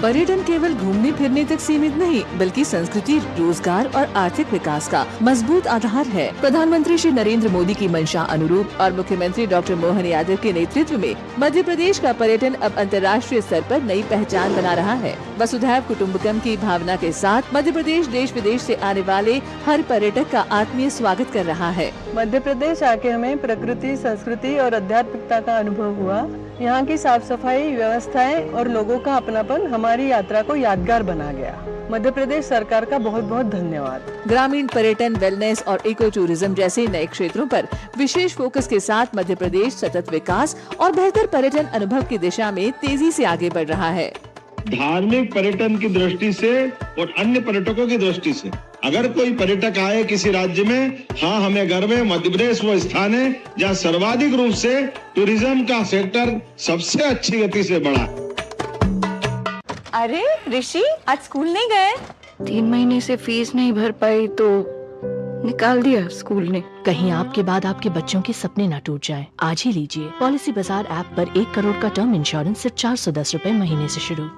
L: पर्यटन केवल घूमने फिरने तक सीमित नहीं, बल्कि संस्कृति, रोजगार और आर्थिक विकास का मजबूत आधार है। प्रधानमंत्री श्री नरेंद्र मोदी की मंशा अनुरूप और मुख्यमंत्री डॉक्टर मोहन यादव के नेतृत्व में मध्य प्रदेश का पर्यटन अब अंतर्राष्ट्रीय स्तर पर नई पहचान बना रहा है। वसुधैव कुटुम्बकम की भावना के साथ मध्य प्रदेश देश विदेश से आने वाले हर पर्यटक का आत्मीय स्वागत कर रहा है।
M: मध्य प्रदेश आके हमें प्रकृति, संस्कृति और आध्यात्मिकता का अनुभव हुआ। यहाँ की साफ सफाई, व्यवस्थाएं और लोगों का अपनापन हमारी यात्रा को यादगार बना गया। मध्य प्रदेश सरकार का बहुत बहुत धन्यवाद।
L: ग्रामीण पर्यटन, वेलनेस और इको टूरिज्म जैसे नए क्षेत्रों पर विशेष फोकस के साथ मध्य प्रदेश सतत विकास और बेहतर पर्यटन अनुभव की दिशा में तेजी से आगे बढ़ रहा है।
N: धार्मिक पर्यटन की दृष्टि से और अन्य पर्यटकों की दृष्टि से अगर कोई पर्यटक आए किसी राज्य में, हाँ हमें गर्व है, मध्य प्रदेश वो स्थान है जहाँ सर्वाधिक रूप से टूरिज्म का सेक्टर सबसे अच्छी गति से बढ़ा।
O: अरे ऋषि, आज स्कूल नहीं गए?
P: 3 महीने से फीस नहीं भर पाई तो निकाल दिया स्कूल ने।
Q: कहीं आपके बाद आपके बच्चों के सपने न टूट जाए, आज ही लीजिए पॉलिसी बाजार ऐप पर 1 करोड़ का टर्म इंश्योरेंस सिर्फ 410 रुपए महीने से शुरू।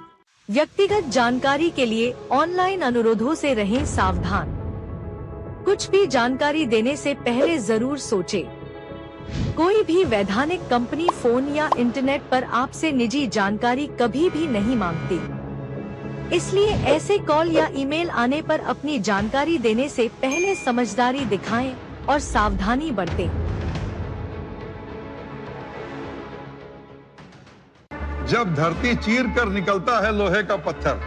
R: व्यक्तिगत जानकारी के लिए ऑनलाइन अनुरोधों से रहें सावधान। कुछ भी जानकारी देने से पहले जरूर सोचें। कोई भी वैधानिक कंपनी फोन या इंटरनेट पर आपसे निजी जानकारी कभी भी नहीं मांगती, इसलिए ऐसे कॉल या ईमेल आने पर अपनी जानकारी देने से पहले समझदारी दिखाएं और सावधानी बरतें।
S: जब धरती चीर कर निकलता है लोहे का पत्थर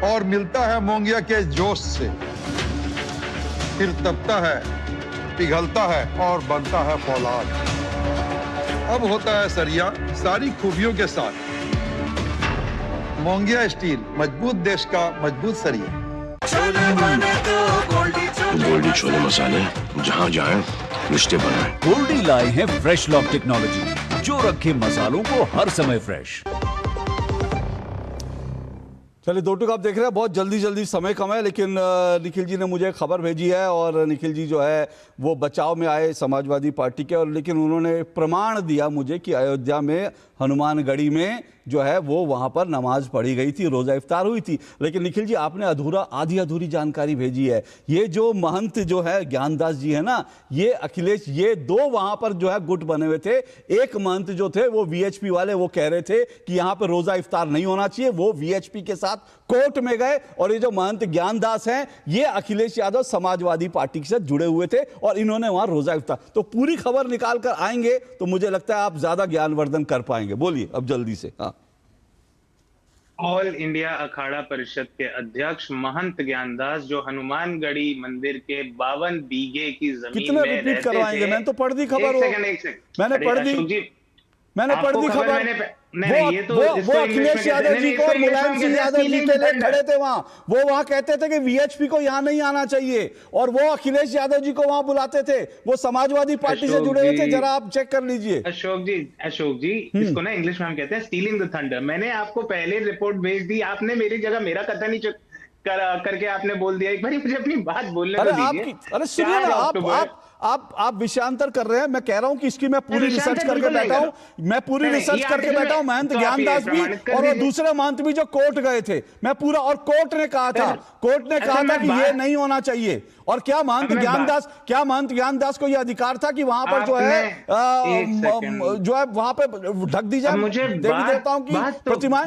S: और मिलता है मोंगिया के जोश से, फिर तपता है, पिघलता है और बनता है फौलाद। अब होता है सरिया सारी खूबियों के साथ। मोंगिया स्टील, मजबूत देश का मजबूत सरिया।
T: गोल्डी छोले मसाले, जहाँ जाए रिश्ते बनाए।
U: गोल्डी लाए हैं फ्रेश लॉक टेक्नोलॉजी, जो रखे मसालों को हर समय फ्रेश।
A: चलिए, 2 टूक आप देख रहे हैं, बहुत जल्दी समय कम है, लेकिन निखिल जी ने मुझे खबर भेजी है और निखिल जी जो है वो बचाव में आए समाजवादी पार्टी के, और लेकिन उन्होंने प्रमाण दिया मुझे कि अयोध्या में हनुमानगढ़ी में जो है वो वहां पर नमाज पढ़ी गई थी, रोजा इफ्तार हुई थी। लेकिन निखिल जी, आपने आधी अधूरी जानकारी भेजी है। ये जो महंत जो है ज्ञानदास जी है ना, ये अखिलेश, ये दो वहां पर जो है गुट बने हुए थे। एक महंत जो थे वो वीएचपी वाले, वो कह रहे थे कि यहां पर रोजा इफ्तार नहीं होना चाहिए, वो वीएचपी के साथ कोर्ट में गए। और ये जो महंत ज्ञानदास हैं, ये अखिलेश यादव समाजवादी पार्टी के साथ जुड़े हुए थे और इन्होंने वहां रोजा इफ्तार। तो पूरी खबर निकाल कर आएंगे तो मुझे लगता है आप ज्यादा ज्ञानवर्धन कर पाएंगे। बोलिए अब जल्दी से। हाँ,
I: ऑल इंडिया अखाड़ा परिषद के अध्यक्ष महंत ज्ञानदास, जो हनुमानगढ़ी मंदिर के 52 बीघे की जमीन
A: कितने
I: में
A: रिपीट
I: रहते
A: करवाएंगे?
I: थे।
A: मैंने तो पढ़ दी खबर।
I: एक सेकंड
A: मैंने पढ़ दी, मैंने पढ़ दी खबर। वो अखिलेश यादव जी को और मुलायम सिंह यादव जी के लिए खड़े थे वहां। वो वहां कहते थे कि वीएचपी को यहां नहीं आना चाहिए, और वो अखिलेश यादव जी को वहां बुलाते थे। वो समाजवादी पार्टी से जुड़े हुए थे, जरा आप चेक कर लीजिए।
I: अशोक जी, इसको ना इंग्लिश में हम कहते हैं स्टीलिंग द थंडर। मैंने आपको पहले रिपोर्ट भेज दी, आपने मेरी जगह मेरा कथन ही करके आपने बोल दिया। एक बार मुझे अपनी बात बोलने तो दीजिए।
A: अरे सुनिए ना, आप विषयांतर कर रहे हैं। मैं कह रहा हूं कि इसकी मैं पूरी रिसर्च करके बैठा हूं, महंत ज्ञानदास भी और वो दूसरे महंत भी जो कोर्ट गए थे, मैं पूरा, और कोर्ट ने कहा था कि ये नहीं होना चाहिए। और क्या महंत ज्ञानदास को यह अधिकार था कि वहां पर जो है वहां पे ढक दी जाए देवी देवताओं की प्रतिमाएं?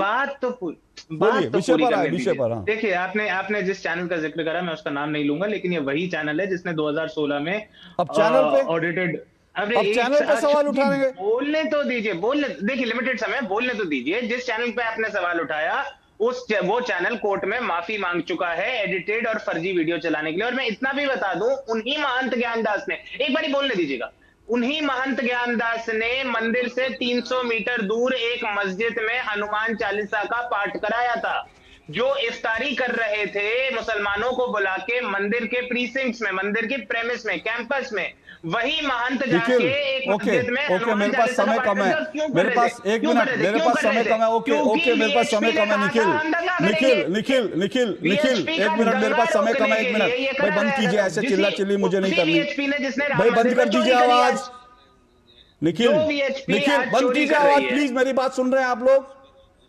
A: बोलिए, विषय पर।
I: देखिए, आपने जिस चैनल का जिक्र करा, मैं उसका नाम नहीं लूंगा, लेकिन ये वही चैनल है जिसने 2016 में
A: अब चैनल पे
I: ऑडिटेड।
A: अब चैनल पे सवाल उठाएंगे,
I: बोलने तो दीजिए, देखिए लिमिटेड समय, बोलने तो दीजिए। जिस चैनल पे आपने सवाल उठाया वो चैनल कोर्ट में माफी मांग चुका है एडिटेड और फर्जी वीडियो चलाने के लिए। और मैं इतना भी बता दूं, उन्हीं महंत ज्ञानदास ने, एक बारी बोलने दीजिएगा, उन्हीं महंत ज्ञानदास ने मंदिर से 300 मीटर दूर एक मस्जिद में हनुमान चालीसा का पाठ कराया था। जो इफ्तारी कर रहे थे मुसलमानों को बुला के मंदिर के प्रीसिंक्ट्स में, मंदिर की प्रेमिस में, कैंपस में, वही महंत जाके एक मस्जिद में
A: मेरे पास समय कम है, मेरे पास 1 मिनट, मेरे पास समय कम है। ओके, मेरे पास समय कम है। निखिल 1 मिनट, मेरे पास समय कम है। 1 मिनट भाई, बंद कीजिए, ऐसे चिल्ला चिल्ली मुझे नहीं करनी भाई, बंद कर दीजिए आवाज। निखिल बंद कीजिए आवाज प्लीज, मेरी बात सुन रहे हैं आप लोग?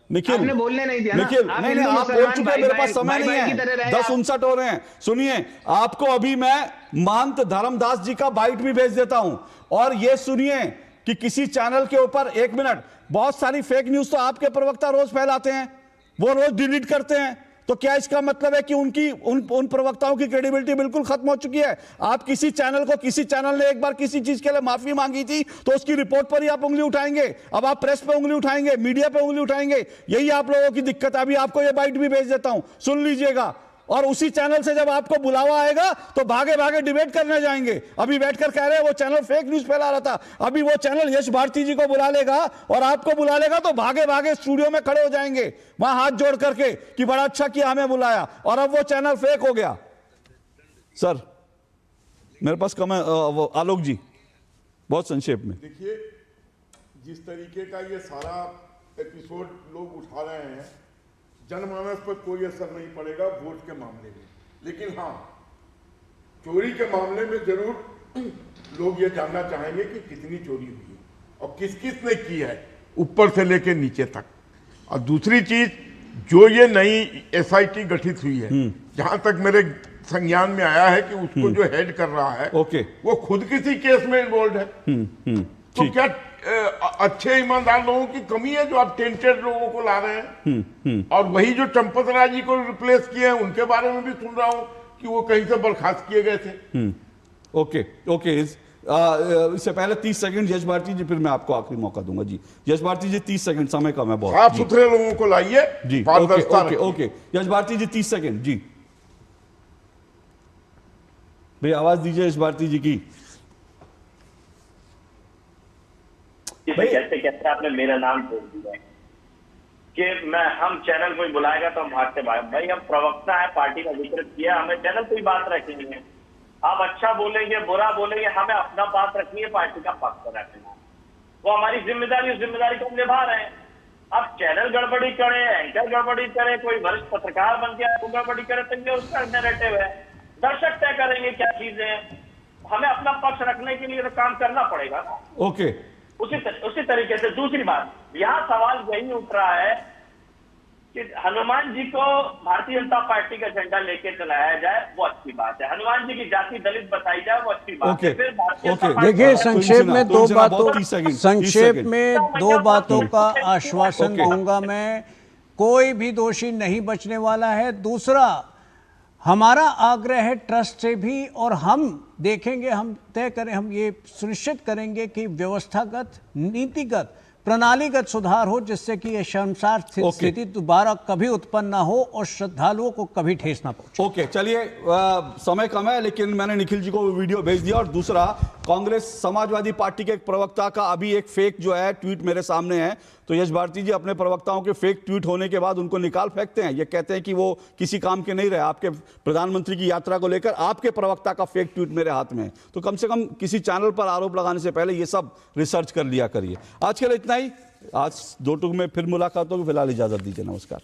A: निखिल
I: बोलने नहीं दिया।
A: निखिल नहीं, आप बोल चुके हैं, मेरे पास समय नहीं है। 10:59 हो रहे हैं। सुनिए, आपको अभी मैं महंत धर्मदास जी का बाइट भी भेज देता हूं, और ये सुनिए कि किसी चैनल के ऊपर 1 मिनट, बहुत सारी फेक न्यूज तो आपके प्रवक्ता रोज फैलाते हैं, वो रोज डिलीट करते हैं। तो क्या इसका मतलब है कि उन प्रवक्ताओं की क्रेडिबिलिटी बिल्कुल खत्म हो चुकी है? आप किसी चैनल ने एक बार किसी चीज के लिए माफी मांगी थी तो उसकी रिपोर्ट पर ही आप उंगली उठाएंगे। अब आप प्रेस पे उंगली उठाएंगे, मीडिया पे उंगली उठाएंगे। यही आप लोगों की दिक्कत है। अभी आपको यह बाइट भी भेज देता हूं, सुन लीजिएगा। और उसी चैनल से जब आपको बुलावा आएगा तो भागे भागे डिबेट करने जाएंगे। अभी बैठकर कह रहे हैं वो चैनल फेक न्यूज फैला रहा था, अभी वो चैनल यश भारती जी को बुला लेगा और आपको बुला लेगा तो भागे भागे स्टूडियो में खड़े हो जाएंगे वहां हाथ जोड़ करके कि बड़ा अच्छा किया हमें बुलाया, और अब वो चैनल फेक हो गया। सर मेरे पास कम है। आलोक जी बहुत संक्षेप में।
K: देखिए, जिस तरीके का ये सारा एपिसोड लोग उठा रहे हैं, जनमानस पर कोई असर नहीं पड़ेगा वोट के मामले में, लेकिन हाँ, चोरी के मामले में जरूर लोग ये जानना चाहेंगे कि कितनी चोरी हुई है और किस किस ने की है, ऊपर से लेकर नीचे तक। और दूसरी चीज, जो ये नई एसआईटी गठित हुई है, जहां तक मेरे संज्ञान में आया है कि उसको जो हेड कर रहा है, वो खुद किसी केस में इन्वॉल्व है। तो क्या अच्छे ईमानदार लोगों की कमी है जो आप टेंटेड लोगों को ला रहे हैं? और वही जो चंपत राय जी को रिप्लेस किए हैं, उनके बारे में भी सुन रहा हूं कि वो कहीं से बर्खास्त किए गए थे।
A: ओके इससे पहले 30 सेकंड यश भारती जी, फिर मैं आपको आखिरी मौका दूंगा जी। यश भारती जी 30 सेकंड, समय कम है बहुत।
K: साफ सुथरे लोगों को लाइए जी।
A: ओके यश भारती जी 30 सेकंड जी। भाई आवाज दीजिए यश भारती जी की।
J: कैसे कैसे आपने मेरा नाम बोल दिया कि हम चैनल कोई बुलाएगा तो हम भागते भाई, हम प्रवक्ता है, पार्टी का जिक्र किया, हमें चैनल कोई बात रखनी है। आप अच्छा बोलेंगे बुरा बोलेंगे, हमें अपना बात रखनी है, पार्टी का पक्ष रखना, वो हमारी जिम्मेदारी, उस जिम्मेदारी को हम निभा रहे हैं। अब चैनल गड़बड़ी करे, एंकर गड़बड़ी करे, कोई वरिष्ठ पत्रकार बन गया वो गड़बड़ी करे, तो ये उसका नैरेटिव है। दर्शक तय करेंगे क्या चीजें, हमें अपना पक्ष रखने के लिए तो काम करना पड़ेगा।
A: ओके
J: उसी तरीके से दूसरी बात, यहाँ सवाल यही उठ रहा है कि हनुमान जी को भारतीय जनता पार्टी का झंडा लेके चलाया जाए, वो अच्छी बात है। हनुमान जी की जाति दलित बताई जाए, वो अच्छी बात है। फिर भारतीय जनता पार्टी
D: देखिए, संक्षेप में
A: तो
D: दो बातों का आश्वासन दूंगा मैं, कोई भी दोषी नहीं बचने वाला है। दूसरा, हमारा आग्रह है ट्रस्ट से भी, और हम देखेंगे, हम तय करें, हम ये सुनिश्चित करेंगे कि व्यवस्थागत, नीतिगत, प्रणालीगत सुधार हो, जिससे कि यह शर्मसार स्थिति दोबारा कभी उत्पन्न ना हो और श्रद्धालुओं को कभी ठेस ना पहुंचे।
A: ओके, चलिए, समय कम है, लेकिन मैंने निखिल जी को वीडियो भेज दिया। और दूसरा, कांग्रेस समाजवादी पार्टी के एक प्रवक्ता का अभी एक फेक जो है ट्वीट मेरे सामने है। तो यश भारती जी अपने प्रवक्ताओं के फेक ट्वीट होने के बाद उनको निकाल फेंकते हैं, ये कहते हैं कि वो किसी काम के नहीं रहे। आपके प्रधानमंत्री की यात्रा को लेकर आपके प्रवक्ता का फेक ट्वीट मेरे हाथ में है। तो कम से कम किसी चैनल पर आरोप लगाने से पहले ये सब रिसर्च कर लिया करिए। आज के लिए इतना ही। आज 2 टूक में फिर मुलाकात होगी। फिलहाल इजाजत दीजिए, नमस्कार।